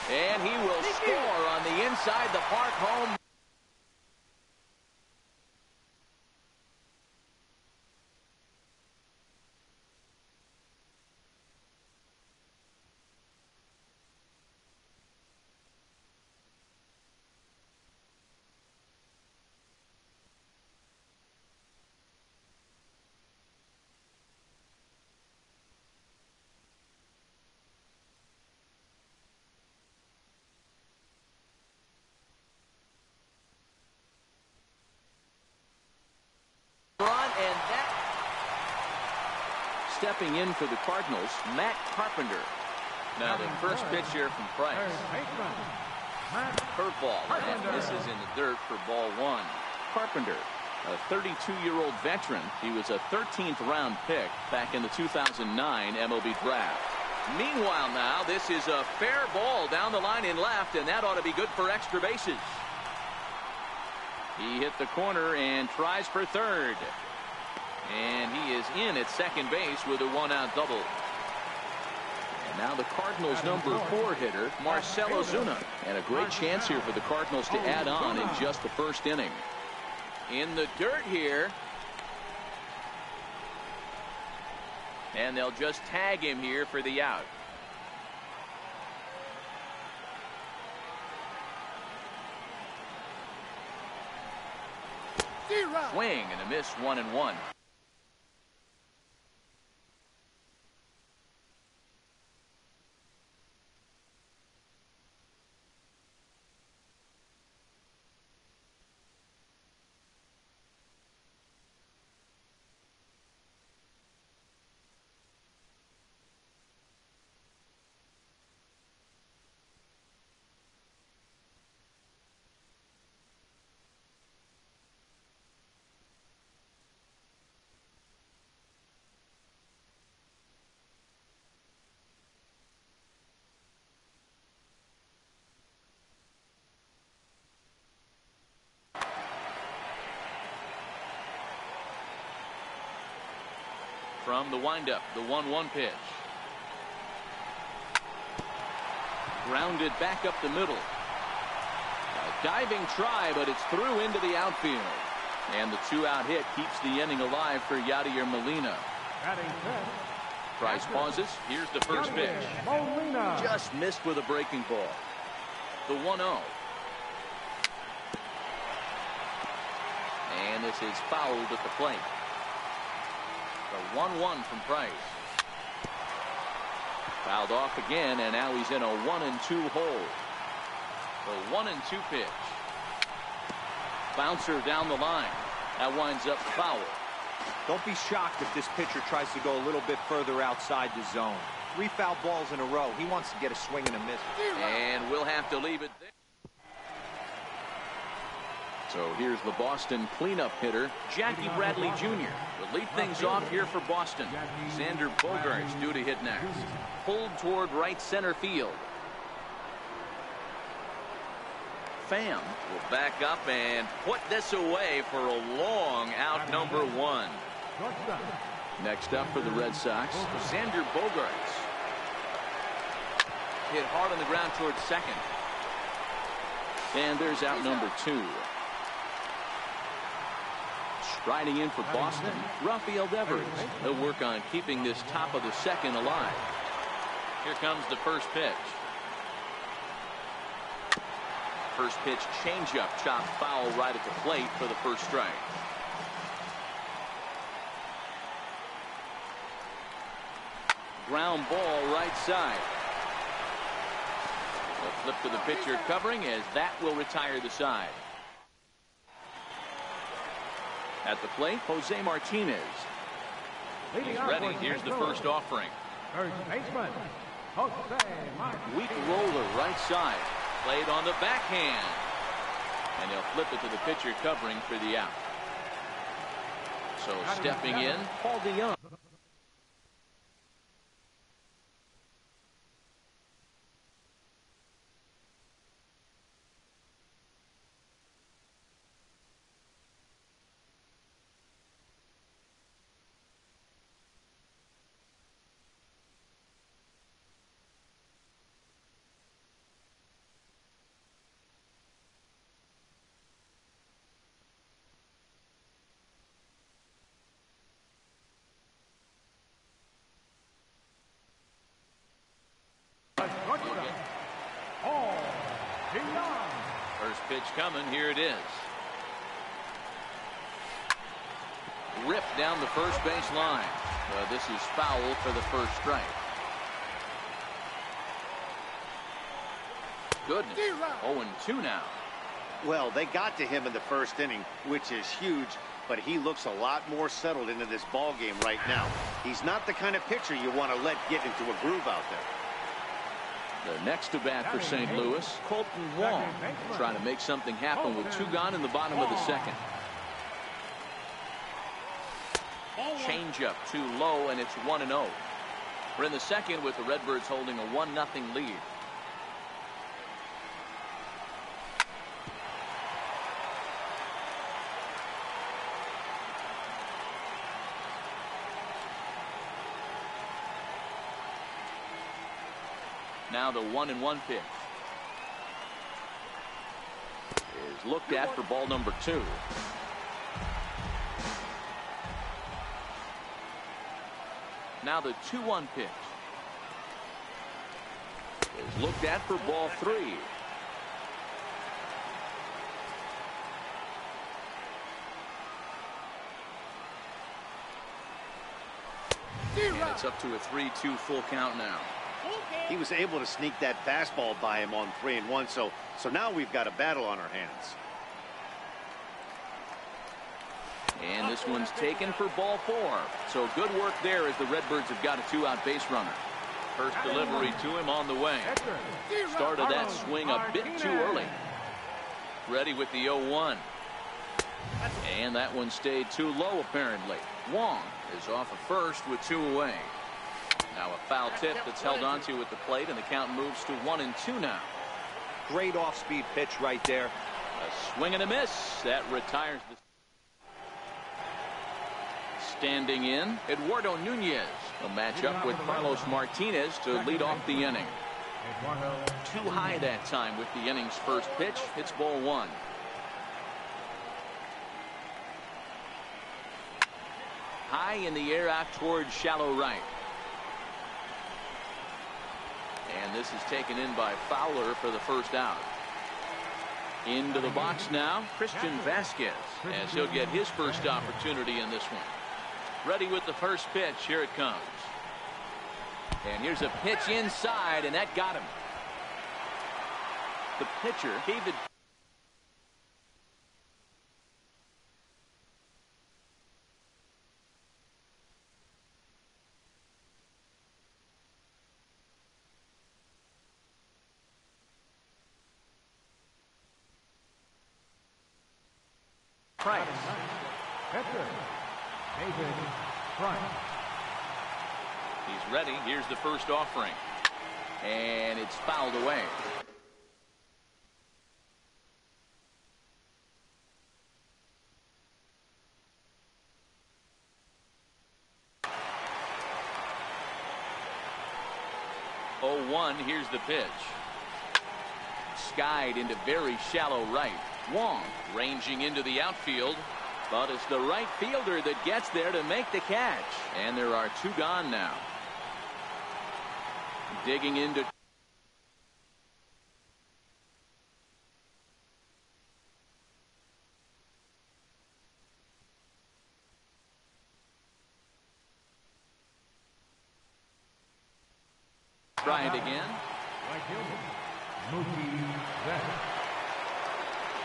And he will score on the inside the park home. And that stepping in for the Cardinals, Matt Carpenter. Now the first pitch here from Price. Curveball, and that misses in the dirt for ball 1. Carpenter, a 32-year-old veteran. He was a 13th round pick back in the 2009 MLB draft. Meanwhile now, this is a fair ball down the line in left, and that ought to be good for extra bases. He hit the corner and tries for third. And he is in at second base with a 1-out double. And now the Cardinals' number 4 hitter, Marcell Ozuna. And a great chance here for the Cardinals to add on in just the first inning. In the dirt here. And they'll just tag him here for the out. Swing and a miss, 1-1. from the windup, the 1-1 pitch. Grounded back up the middle. A diving try, but it's through into the outfield. And the 2-out hit keeps the inning alive for Yadier Molina. Price pauses. Here's the first pitch. Just missed with a breaking ball. The 1-0. And this is fouled at the plate. The 1-1 from Price. Fouled off again, and now he's in a 1-2 hole. The 1-2 pitch. Bouncer down the line. That winds up foul. Don't be shocked if this pitcher tries to go a little bit further outside the zone. 3 foul balls in a row. He wants to get a swing and a miss. And we'll have to leave it there. So here's the Boston cleanup hitter, Jackie Bradley Jr. will lead things off here for Boston. Xander Bogaerts due to hit next. Pulled toward right center field. Pham will back up and put this away for a long out, number 1. Next up for the Red Sox, Xander Bogaerts. Hit hard on the ground towards second. And there's out number 2. Striding in for Boston, Rafael Devers. He'll work on keeping this top of the second alive. Here comes the first pitch. First pitch changeup, chopped foul right at the plate for the first strike. Ground ball right side. A flip to the pitcher covering as that will retire the side. At the plate, Jose Martinez. He's ready. Here's the first offering. First baseman, Jose Martinez. Weak roller right side. Played on the backhand. And he'll flip it to the pitcher covering for the out. So stepping in, Paul DeYoung. First pitch coming. Here it is. Ripped down the first base line. This is foul for the first strike. Goodness. 0-2 now. Well, they got to him in the first inning, which is huge, but he looks a lot more settled into this ball game right now. He's not the kind of pitcher you want to let get into a groove out there. The next to bat for St. Louis, Colton Wong, trying to make something happen with 2 gone in the bottom of the second. Changeup too low, and it's 1-0. We're in the second with the Redbirds holding a 1-0 lead. Now the 1-1 pitch is looked at for ball number 2. Now the 2-1 pitch is looked at for ball 3. And it's up to a 3-2 full count now. He was able to sneak that fastball by him on 3-1, so now we've got a battle on our hands. And this one's taken for ball 4. So good work there as the Redbirds have got a 2-out base runner. First delivery to him on the way. Started that swing a bit too early. Ready with the 0-1. And that one stayed too low apparently. Wong is off of first with 2 away. Now a foul tip that's held onto at the plate, and the count moves to 1-2 now. Great off-speed pitch right there. A swing and a miss. That retires the Standing in, Eduardo Nunez will match up with Carlos Martinez to lead off the inning. Too high that time with the inning's first pitch. It's ball one. High in the air out towards shallow right. And this is taken in by Fowler for the first out. Into the box now, Christian Vasquez, as he'll get his first opportunity in this one. Ready with the first pitch. Here it comes. And here's a pitch inside, and that got him. The pitcher, David. Price. David Price. He's ready. Here's the first offering. And it's fouled away. Oh, 1. Here's the pitch. Skied into very shallow right. Wong ranging into the outfield, but it's the right fielder that gets there to make the catch. And there are two gone now. Digging into try it again.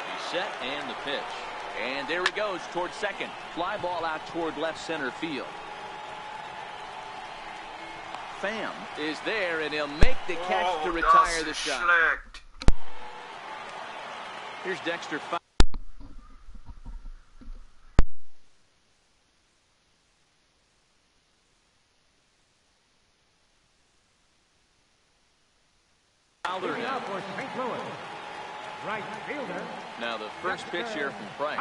He's set and the pitch. And there he goes toward second. Fly ball out toward left center field. Pham is there, and he'll make the catch to retire the shot. Here's Dexter Fowler. Now for St. Louis. Right fielder. Now the first pitch here from Price.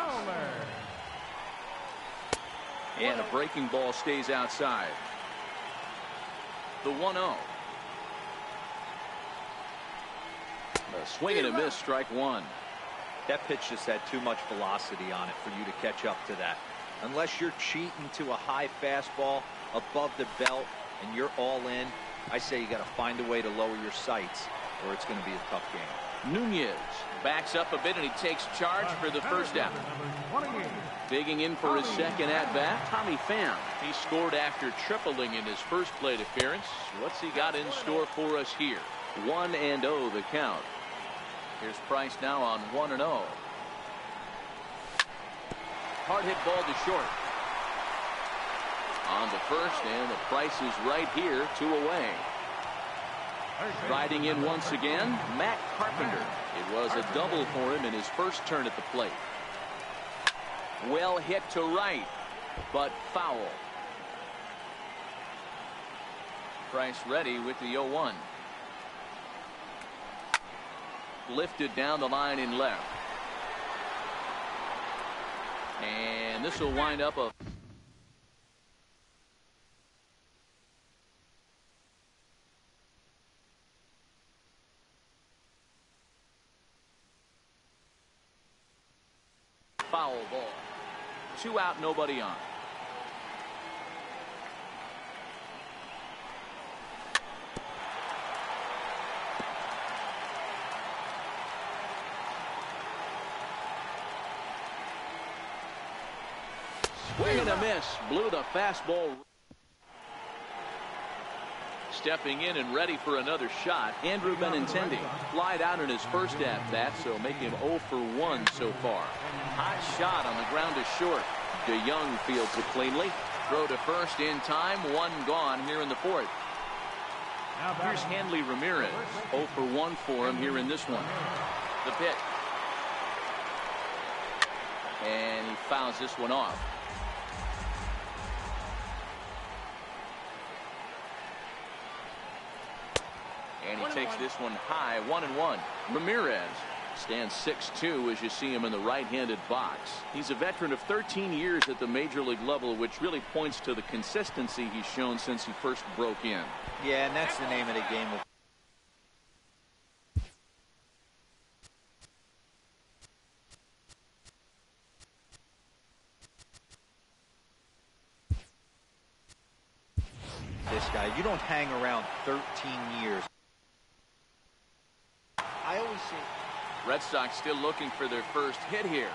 And a breaking ball stays outside. The 1-0. A swing and a miss, strike one. That pitch just had too much velocity on it for you to catch up to that. Unless you're cheating to a high fastball above the belt and you're all in, I say you got to find a way to lower your sights or it's going to be a tough game. Nunez backs up a bit and he takes charge for the first out. Digging in for his second at-bat, Tommy Pham. He scored after tripling in his first plate appearance. What's he got in store for us here? 1-0 the count. Here's Price now on 1-0. Hard hit ball to short. On the first, and the Price is right here, 2 away. Riding in once again, Matt Carpenter. It was a double for him in his first turn at the plate. Well hit to right, but foul. Price ready with the 0-1. Lifted down the line in left. And this will wind up a foul ball. 2 out, nobody on. Swing and a miss. Blew the fastball. Stepping in and ready for another shot, Andrew Benintendi. Flied out in his first at-bat, so making him 0 for 1 so far. Hot shot on the ground to short. DeYoung fields it cleanly. Throw to first in time. 1 gone here in the fourth. Here's Hanley Ramirez. 0 for 1 for him here in this one. The pitch. And he fouls this one off. And he takes this one high, 1-1. Ramirez Stands 6'2" as you see him in the right-handed box. He's a veteran of 13 years at the major league level, which really points to the consistency he's shown since he first broke in. Yeah, and that's the name of the game. This guy, you don't hang around 13 years. I always say Red Sox still looking for their first hit here.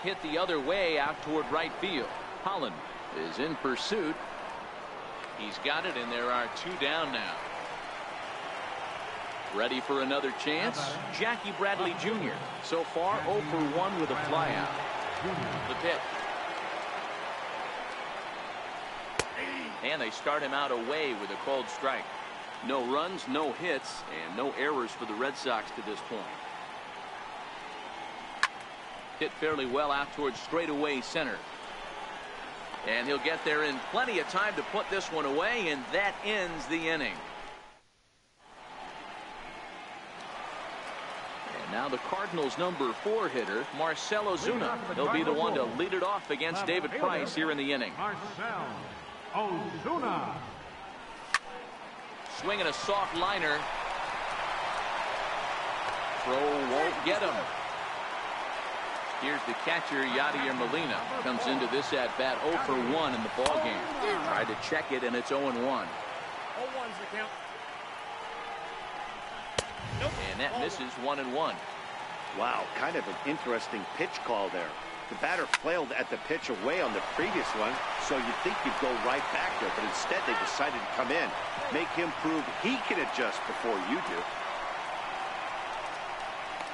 Hit the other way out toward right field. Holland is in pursuit. He's got it, and there are 2 down now. Ready for another chance? Jackie Bradley Jr. So far 0 for 1 with a flyout. The pitch. And they start him out away with a called strike. No runs, no hits, and no errors for the Red Sox to this point. Hit fairly well out towards straightaway center. And he'll get there in plenty of time to put this one away, and that ends the inning. And now the Cardinals' number 4 hitter, Marcell Ozuna. He'll be the one to lead it off against David Price here in the inning. Marcell Ozuna. Swinging a soft liner. Throw won't get him. Here's the catcher, Yadier Molina. Comes into this at-bat 0 for 1 in the ballgame. Tried to check it, and it's 0-1. 0-1's the count. And that misses 1-1. Wow, kind of an interesting pitch call there. The batter flailed at the pitch away on the previous one, so you'd think you'd go right back there, but instead they decided to come in, make him prove he can adjust before you do.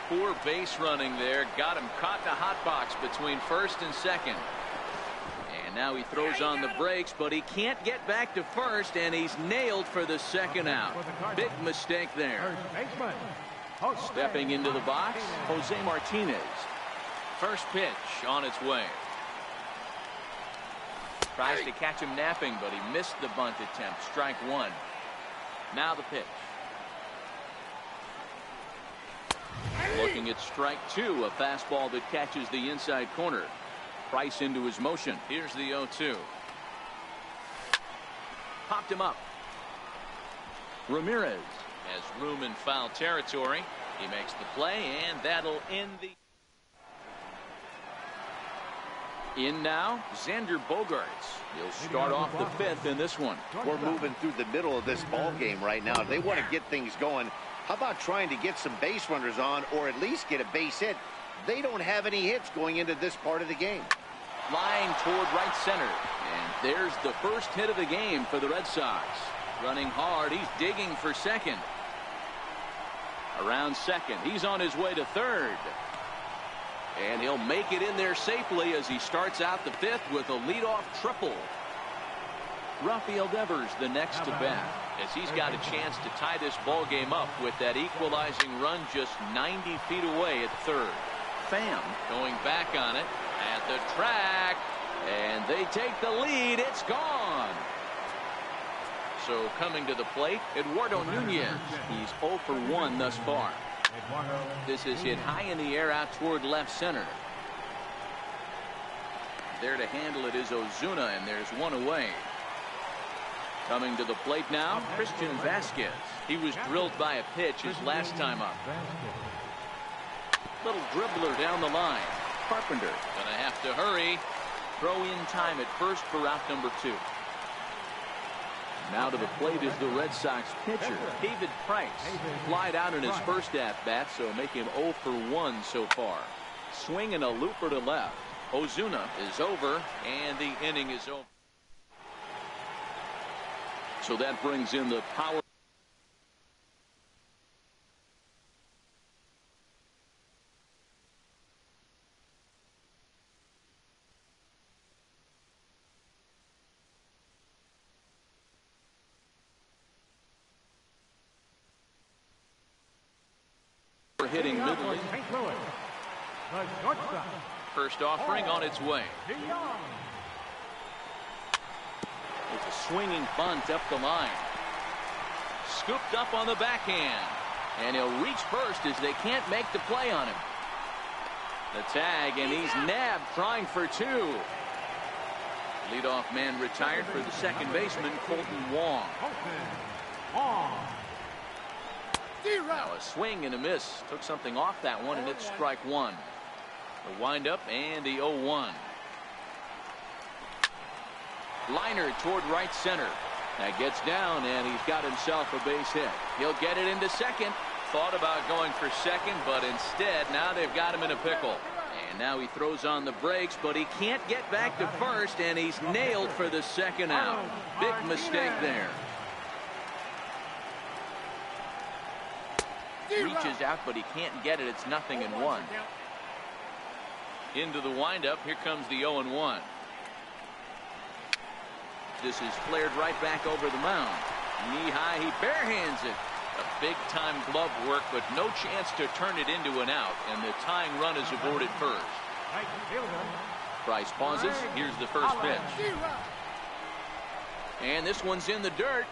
Poor base running there. Got him caught in a hot box between first and second. And now he throws on the brakes, but he can't get back to first, and he's nailed for the second out. Big mistake there. Stepping into the box, Jose Martinez. First pitch on its way. Tries to catch him napping, but he missed the bunt attempt. Strike 1. Now the pitch. Looking at strike 2, a fastball that catches the inside corner. Price into his motion. Here's the 0-2. Popped him up. Ramirez has room in foul territory. He makes the play, and that'll end the... In now, Xander Bogaerts. He'll start off the 5th in this one. We're moving through the middle of this ball game right now. They want to get things going. How about trying to get some base runners on, or at least get a base hit? They don't have any hits going into this part of the game. Line toward right center. And there's the first hit of the game for the Red Sox. Running hard. He's digging for second. Around second. He's on his way to third. And he'll make it in there safely as he starts out the 5th with a leadoff triple. Rafael Devers the next to bat, as he's got a chance to tie this ball game up with that equalizing run just 90 feet away at third. Pham going back on it at the track, and they take the lead. It's gone. So coming to the plate, Eduardo Nunez. He's 0 for 1 thus far. This is hit high in the air out toward left center. There to handle it is Ozuna, and there's one away. Coming to the plate now, Christian Vasquez. He was drilled by a pitch his last time up. Little dribbler down the line. Carpenter gonna have to hurry. Throw in time at first for out number 2. Now to the plate is the Red Sox pitcher, David Price. Flied out in his first at-bat, so make him 0 for 1 so far. Swinging a looper to left. Ozuna is over, and the inning is over. So that brings in the power. Hitting middle. First offering on its way. It's a swinging bunt up the line. Scooped up on the backhand. And he'll reach first as they can't make the play on him. The tag, and he's nabbed, trying for two. Leadoff man retired for the second baseman, Colton Wong. Now a swing and a miss. Took something off that one, and it's strike one. The windup and the 0-1. Liner toward right center. That gets down, and he's got himself a base hit. He'll get it into second. Thought about going for second, but instead now they've got him in a pickle. And now he throws on the brakes, but he can't get back to first, and he's nailed for the second out. Big mistake there. Reaches out, but he can't get it. It's 0-1. Into the windup. Here comes the 0-1. This is flared right back over the mound. Knee high, he barehands it. A big-time glove work, but no chance to turn it into an out, and the tying run is aborted first. Price pauses. Here's the first pitch. And this one's in the dirt.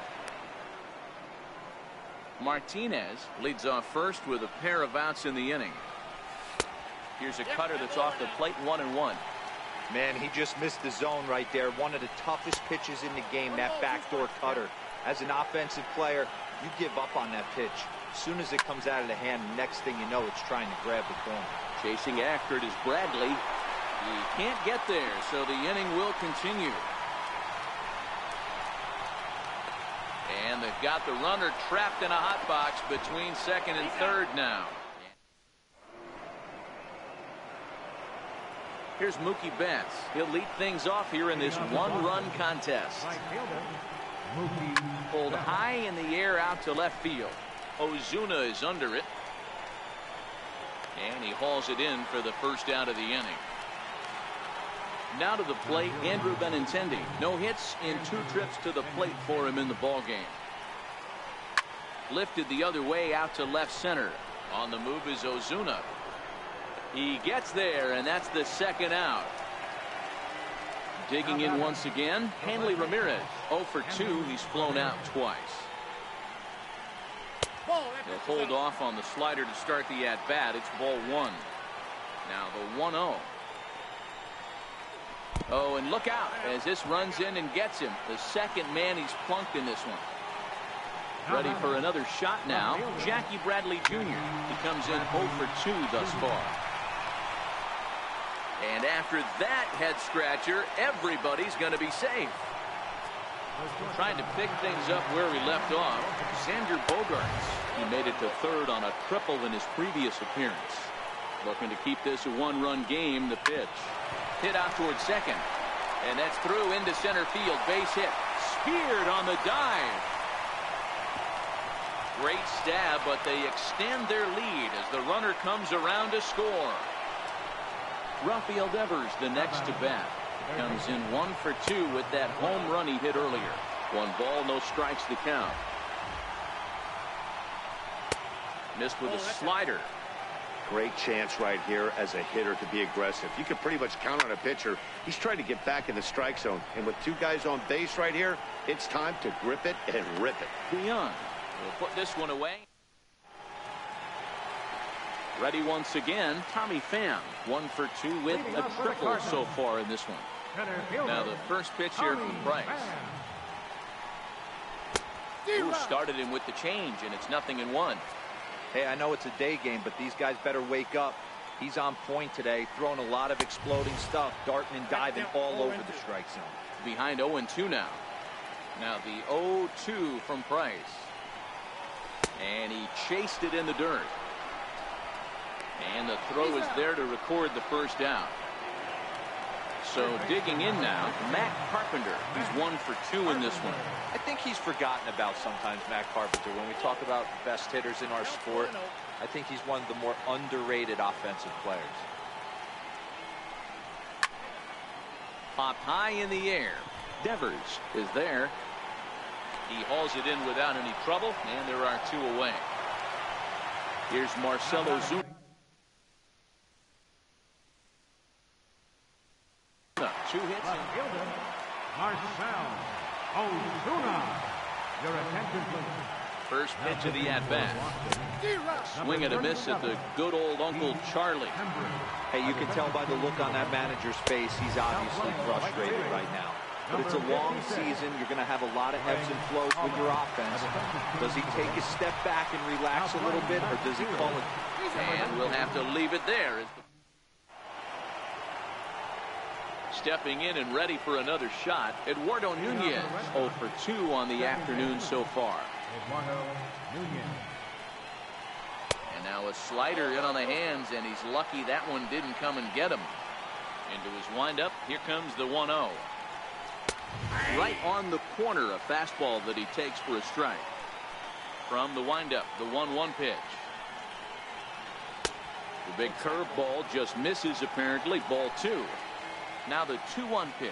Martinez leads off first with a pair of outs in the inning. Here's a cutter that's off the plate, 1-1. Man, he just missed the zone right there. One of the toughest pitches in the game, that backdoor cutter. As an offensive player, you give up on that pitch. As soon as it comes out of the hand, next thing you know, it's trying to grab the corner. Chasing after it is Bradley. He can't get there, so the inning will continue. And they've got the runner trapped in a hot box between second and third now. Here's Mookie Betts. He'll lead things off here in this one-run contest. Pulled high in the air out to left field. Ozuna is under it. And he hauls it in for the first out of the inning. Now to the plate, Andrew Benintendi. No hits in 2 trips to the plate for him in the ballgame. Lifted the other way out to left center. On the move is Ozuna. He gets there, and that's the second out. Digging in once again, Hanley Ramirez. 0 for 2. He's flown out twice. He'll hold off on the slider to start the at-bat. It's ball 1. Now the 1-0. Oh, and look out as this runs in and gets him. The second man he's plunked in this one. Ready for another shot now. Jackie Bradley Jr. He comes in 0 for 2 thus far. And after that head scratcher, everybody's going to be safe. Trying to pick things up where we left off. Xander Bogaerts. He made it to third on a triple in his previous appearance. Looking to keep this a one-run game. The pitch. Hit out towards second. And that's through into center field. Base hit. Speared on the dive. Great stab, but they extend their lead as the runner comes around to score. Rafael Devers the next to bat. Comes in 1 for 2 with that home run he hit earlier. 1 ball, no strikes to count. Missed with a slider. Great chance right here as a hitter to be aggressive. You can pretty much count on a pitcher. He's trying to get back in the strike zone. And with 2 guys on base right here, it's time to grip it and rip it. Leon will put this one away. Ready once again, Tommy Pham. 1 for 2 with a triple so far in this one. Now the first pitch here from Price. Ooh, started him with the change, and it's 0-1. Hey, I know it's a day game, but these guys better wake up. He's on point today, throwing a lot of exploding stuff, darting and diving all over the strike zone. Behind 0-2 now. Now the 0-2 from Price. And he chased it in the dirt. And the throw is there to record the first out. So digging in now, Matt Carpenter. He's 1 for 2 in this one. I think he's forgotten about sometimes, Matt Carpenter. When we talk about the best hitters in our sport, I think he's one of the more underrated offensive players. Popped high in the air. Devers is there. He hauls it in without any trouble, and there are 2 away. Here's Marcell Ozuna. 2 hits. Marcell Ozuna. Your attention, please. First pitch of the at-bat. Swing and a miss at the good old Uncle Charlie. Hey, you can tell by the look on that manager's face, he's obviously frustrated right now. But it's a long season. You're going to have a lot of ebbs and flows with your offense. Does he take a step back and relax a little bit, or does he call it? And we'll have to leave it there. Stepping in and ready for another shot, Eduardo Nunez. 0 for 2 on the afternoon so far. Eduardo Nunez. And now a slider in on the hands, and he's lucky that one didn't come and get him. Into his windup, here comes the 1-0. Right on the corner, a fastball that he takes for a strike. From the windup, the 1-1 pitch. The big curveball just misses, apparently. Ball 2. Now the 2-1 pitch.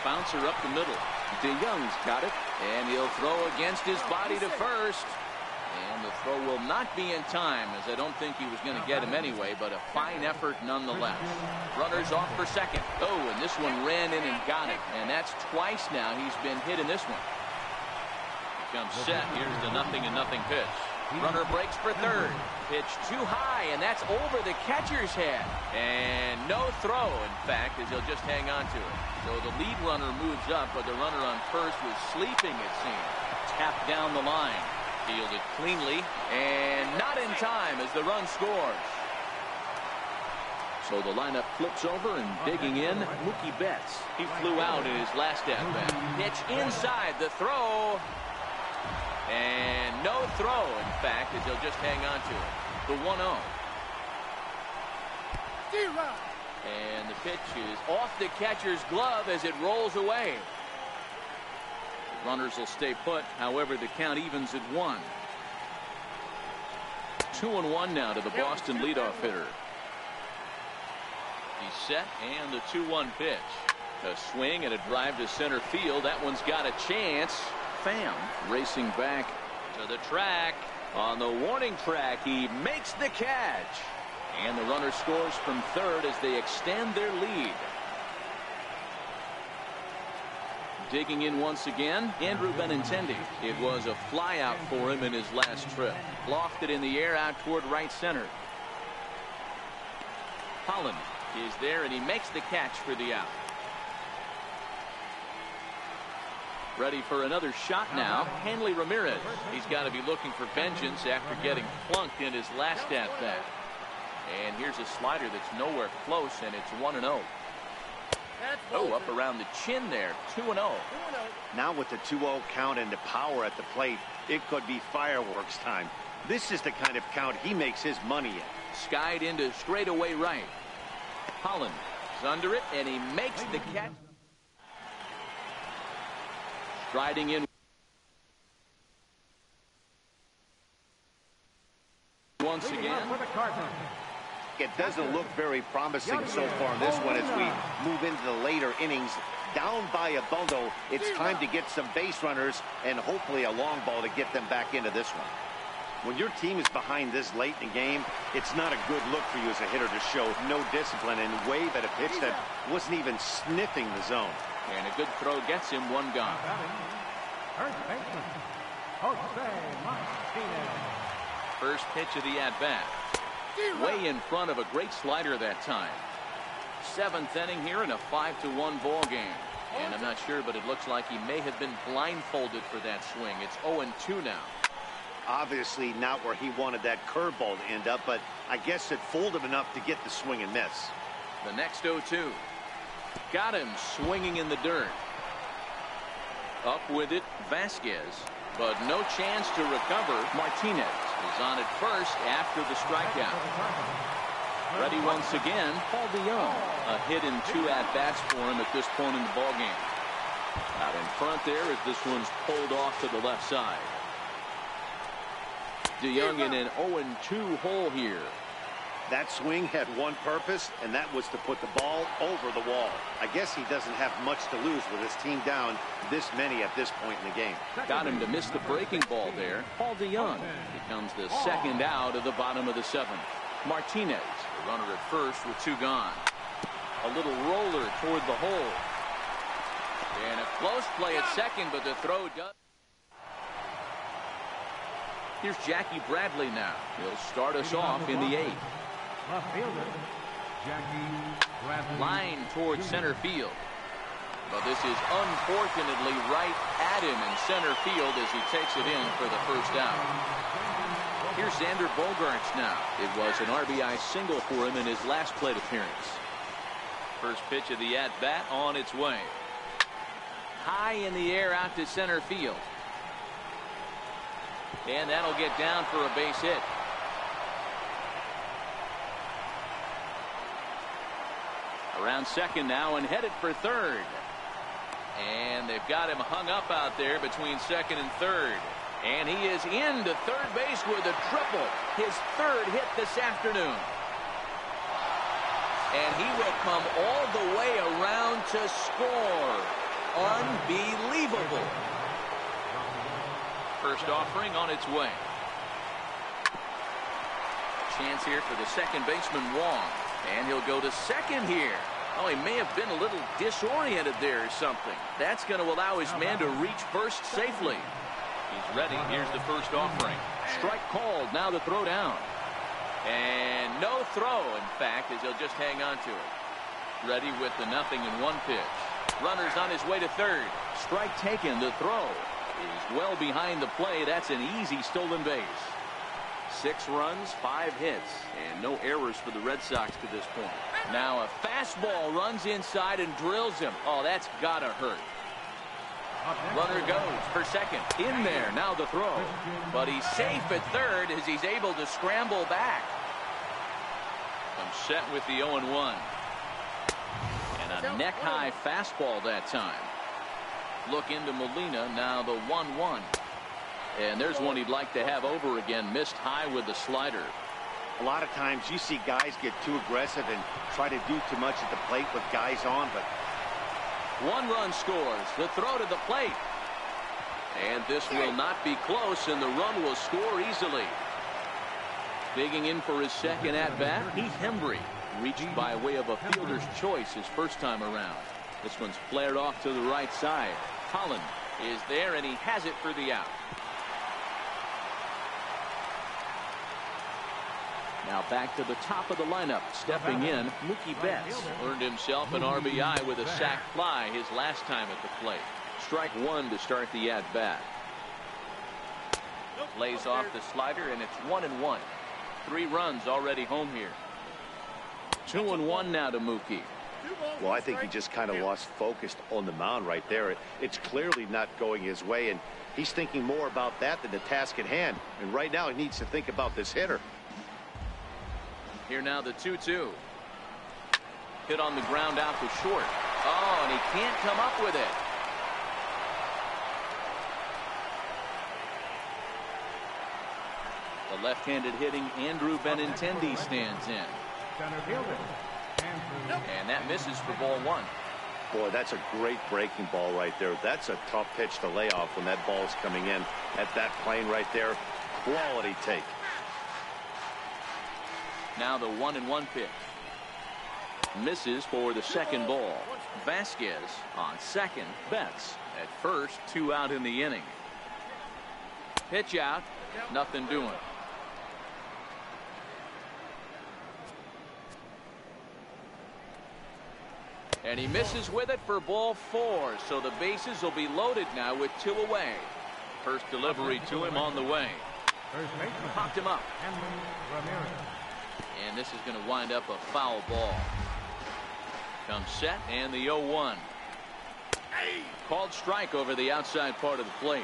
Bouncer up the middle. DeYoung's got it, and he'll throw against his body to first. And the throw will not be in time, as I don't think he was going to get him anyway, but a fine effort nonetheless. Runners off for second. Oh, and this one ran in and got it. And that's twice now he's been hit in this one. He comes set. Here's the 0-0 pitch. Runner breaks for third. Pitch too high, and that's over the catcher's head. And no throw, in fact, as he'll just hang on to it. So the lead runner moves up, but the runner on first was sleeping, it seemed. Tapped down the line. Fielded cleanly, and not in time as the run scores. So the lineup flips over, and digging in, Mookie Betts. He flew out in his last at-bat. Pitch inside, the throw. And no throw, in fact, as he'll just hang on to it. The 1-0. And the pitch is off the catcher's glove as it rolls away. The runners will stay put. However, the count evens at 1. 2-1 now to the Boston leadoff hitter. He's set, and the 2-1 pitch. A swing and a drive to center field. That one's got a chance. Pham racing back to the track. On the warning track, he makes the catch. And the runner scores from third as they extend their lead. Digging in once again, Andrew Benintendi. It was a fly out for him in his last trip. Lofted in the air out toward right center. Holland is there, and he makes the catch for the out. Ready for another shot now, Hanley Ramirez. He's got to be looking for vengeance after getting plunked in his last at-bat. And here's a slider that's nowhere close, and it's 1-0. Oh, up around the chin there, 2-0. Now with the 2-0 count and the power at the plate, it could be fireworks time. This is the kind of count he makes his money in. Skied into straightaway right. Holland is under it, and he makes the catch. Striding in once again. It doesn't look very promising so far in this one as we move into the later innings. Down by a bundle, it's time to get some base runners and hopefully a long ball to get them back into this one. When your team is behind this late in the game, it's not a good look for you as a hitter to show no discipline and wave at a pitch that wasn't even sniffing the zone. And a good throw gets him one gone. First pitch of the at-bat. Way in front of a great slider that time. 7th inning here in a 5-1 ball game. And I'm not sure, but it looks like he may have been blindfolded for that swing. It's 0-2 now. Obviously not where he wanted that curveball to end up, but I guess it fooled him enough to get the swing and miss. The next 0-2. Got him swinging in the dirt. Up with it, Vasquez. But no chance to recover. Martinez is on at first after the strikeout. Ready once again, Paul DeYoung. A hit in 2 at-bats for him at this point in the ballgame. Out in front there as this one's pulled off to the left side. DeYoung in an 0-2 hole here. That swing had one purpose, and that was to put the ball over the wall. I guess he doesn't have much to lose with his team down this many at this point in the game. Got him to miss the breaking ball there. Paul DeYoung becomes the second out of the bottom of the 7th. Martinez, the runner at first with 2 gone. A little roller toward the hole. And a Close play at second, but the throw does. Here's Jackie Bradley now. He'll start us off in the 8th. Left fielder, Jackie Bradley. Line towards center field. But this is unfortunately right at him in center field as he takes it in for the first out. Here's Xander Bogaerts now. It was an RBI single for him in his last plate appearance. First pitch of the at-bat on its way. High in the air out to center field. And that'll get down for a base hit. Around second now and headed for third. And they've got him hung up out there between second and third. And he is into third base with a triple. His third hit this afternoon. And he will come all the way around to score. Unbelievable. First offering on its way. Chance here for the second baseman, Wong. And he'll go to second here. Oh, he may have been a little disoriented there or something. That's going to allow his man to reach first safely. He's ready. Here's the first offering. Strike called. Now the throw down. And no throw, in fact, as he'll just hang on to it. Ready with the 0-1 pitch. Runner's on his way to third. Strike taken. The throw is well behind the play. That's an easy stolen base. 6 runs, 5 hits, and no errors for the Red Sox to this point. Now a fastball runs inside and drills him. Oh, that's gotta hurt. Runner goes for second. In there. Now the throw. But he's safe at third as he's able to scramble back. I'm set with the 0-1. And a neck-high fastball that time. Look into Molina. Now the 1-1. And there's one he'd like to have over again. Missed high with the slider. A lot of times you see guys get too aggressive and try to do too much at the plate with guys on, but 1 run scores. The throw to the plate. And this will not be close, and the run will score easily. Digging in for his second at-bat, Heath Hembree. Reached by way of a fielder's choice his first time around. This one's flared off to the right side. Holland is there, and he has it for the out. Now back to the top of the lineup. Stepping in, Mookie Betts earned himself an RBI with a sac fly his last time at the plate. Strike 1 to start the at-bat. Lays off the slider, and it's 1-1. 3 runs already home here. 2-1 now to Mookie. well, I think he just kind of lost focus on the mound right there. It's clearly not going his way, and he's thinking more about that than the task at hand. And right now he needs to think about this hitter. Here now the 2-2. Hit on the ground out to short. Oh, and he can't come up with it. The left-handed hitting Andrew Benintendi stands in. And that misses for ball 1. Boy, that's a great breaking ball right there. That's a tough pitch to lay off when that ball's coming in at that plane right there. Quality take. Now the 1-1 pitch. Misses for the second ball. Vasquez on second. Betts at first. 2 out in the inning. Pitch out. Nothing doing. And he misses with it for ball 4. So the bases will be loaded now with 2 away. First delivery to him on the way. Popped him up. And this is going to wind up a foul ball. Comes set and the 0-1. Called strike over the outside part of the plate.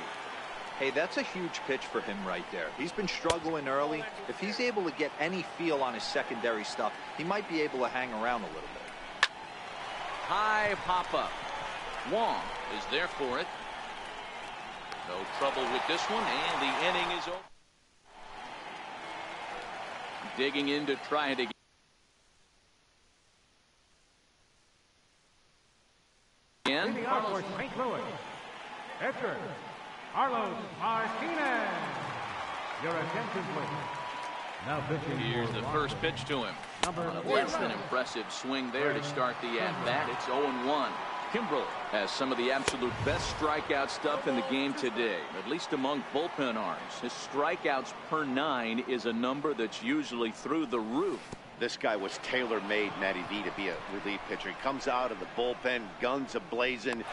Hey, that's a huge pitch for him right there. He's been struggling early. If he's able to get any feel on his secondary stuff, he might be able to hang around a little bit. High pop-up. Wong is there for it. No trouble with this one, and the inning is over. Digging in to try it again. For St. Louis, pitcher Carlos Martinez. Your attention, please. Now pitching. Here's the first pitch to him. On a less than impressive swing there to start the at-bat. It's 0-1. Kimbrel has some of the absolute best strikeout stuff in the game today, at least among bullpen arms. His strikeouts per 9 is a number that's usually through the roof. This guy was tailor-made, Matty V, to be a relief pitcher. He comes out of the bullpen, guns a-blazing, 2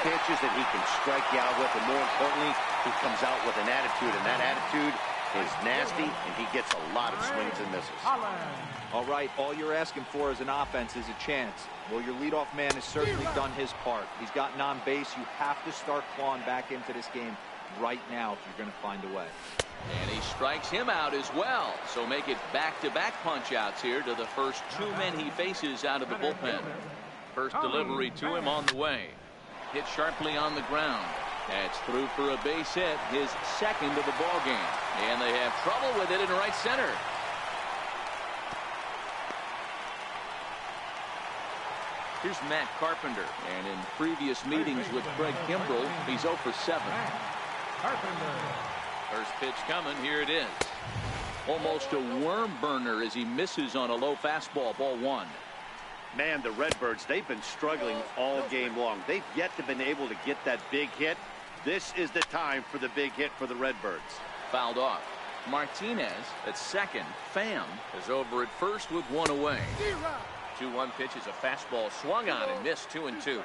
pitches that he can strike you out with, and more importantly, he comes out with an attitude, and that attitude is nasty, and he gets a lot of swings and misses. All right, all you're asking for as an offense is a chance. Well, your leadoff man has certainly done his part. He's gotten on base. You have to start clawing back into this game right now if you're going to find a way. And he strikes him out as well. So make it back-to-back punch-outs here to the first 2 men he faces out of the bullpen. First delivery to him on the way. Hit sharply on the ground. That's through for a base hit, his second of the ball game. And they have trouble with it in right center. Here's Matt Carpenter. And in previous meetings with Craig Kimbrel, he's 0 for 7. First pitch coming. Here it is. Almost a worm burner as he misses on a low fastball. Ball 1. Man, the Redbirds, they've been struggling all game long. They've yet to been able to get that big hit. This is the time for the big hit for the Redbirds. Fouled off. Martinez at second. Pham is over at first with 1 away. 2-1 pitch is a fastball swung on and missed. 2-2.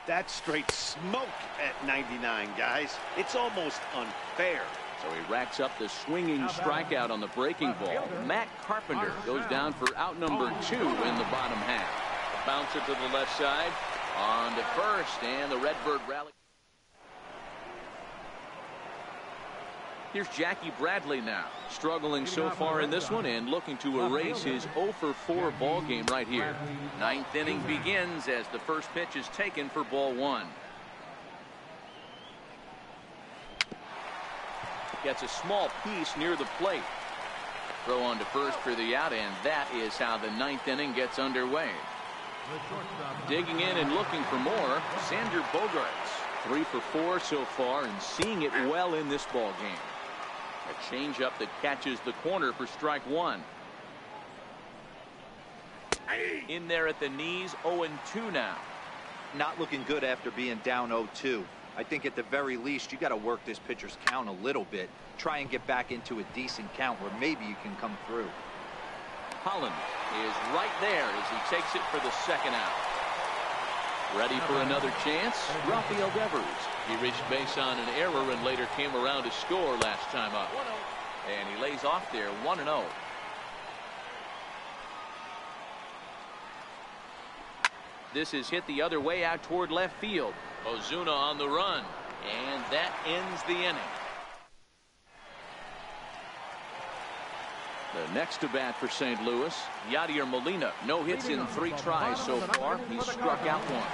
That's straight smoke at 99, guys. It's almost unfair. So he racks up the swinging strikeout on the breaking ball. Matt Carpenter goes down for out number 2 in the bottom half. Bouncer to the left side. On to first, and the Redbird rally. Here's Jackie Bradley now, struggling so far in this one and looking to erase his 0 for 4 ball game right here. 9th inning begins as the first pitch is taken for ball 1. Gets a small piece near the plate. Throw on to first for the out, and that is how the 9th inning gets underway. Digging in and looking for more, Sander Bogaerts. 3 for 4 so far and seeing it well in this ball game. A changeup that catches the corner for strike 1. In there at the knees, 0-2 now. Not looking good after being down 0-2. I think at the very least you got to work this pitcher's count a little bit. Try and get back into a decent count where maybe you can come through. Holland is right there as he takes it for the second out. Ready for another chance? Rafael Devers. He reached base on an error and later came around to score last time up. And he lays off there 1-0. This is hit the other way out toward left field. Ozuna on the run. And that ends the inning. The next to bat for St. Louis, Yadier Molina. No hits in 3 tries so far. He's struck out once.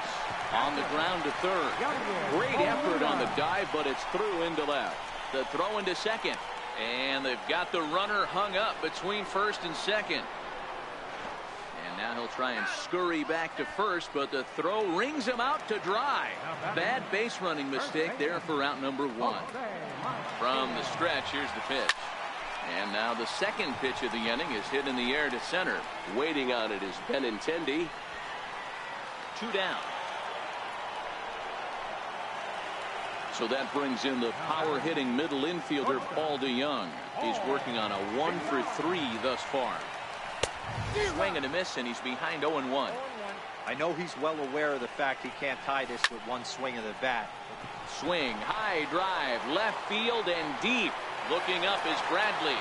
On the ground to third. Great effort on the dive, but it's through into left. The throw into second. And they've got the runner hung up between first and second. And now he'll try and scurry back to first, but the throw rings him out to dry. Bad base running mistake there for out number 1. From the stretch, here's the pitch. And now the second pitch of the inning is hit in the air to center. Waiting on it is Benintendi. 2 down. So that brings in the power hitting middle infielder Paul DeJong. He's working on a 1 for 3 thus far. Swing and a miss, and he's behind 0-1. I know he's well aware of the fact he can't tie this with one swing of the bat. Swing, high drive, left field and deep. Looking up is Bradley.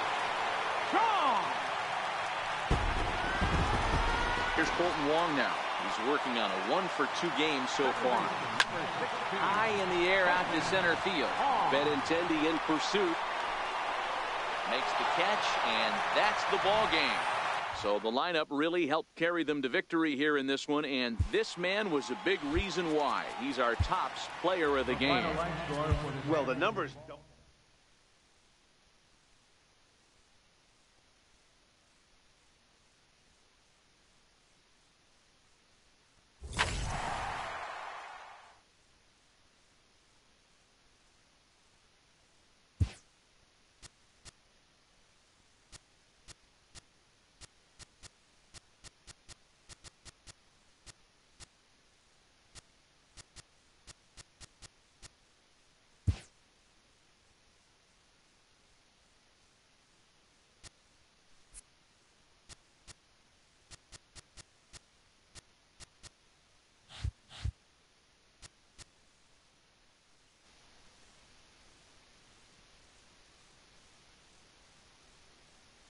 Here's Colton Wong now. He's working on a 1 for 2 game so far. High in the air out to center field. Benintendi in pursuit. Makes the catch, and that's the ball game. So the lineup really helped carry them to victory here in this one, and this man was a big reason why. He's our top player of the game. Well, the numbers don't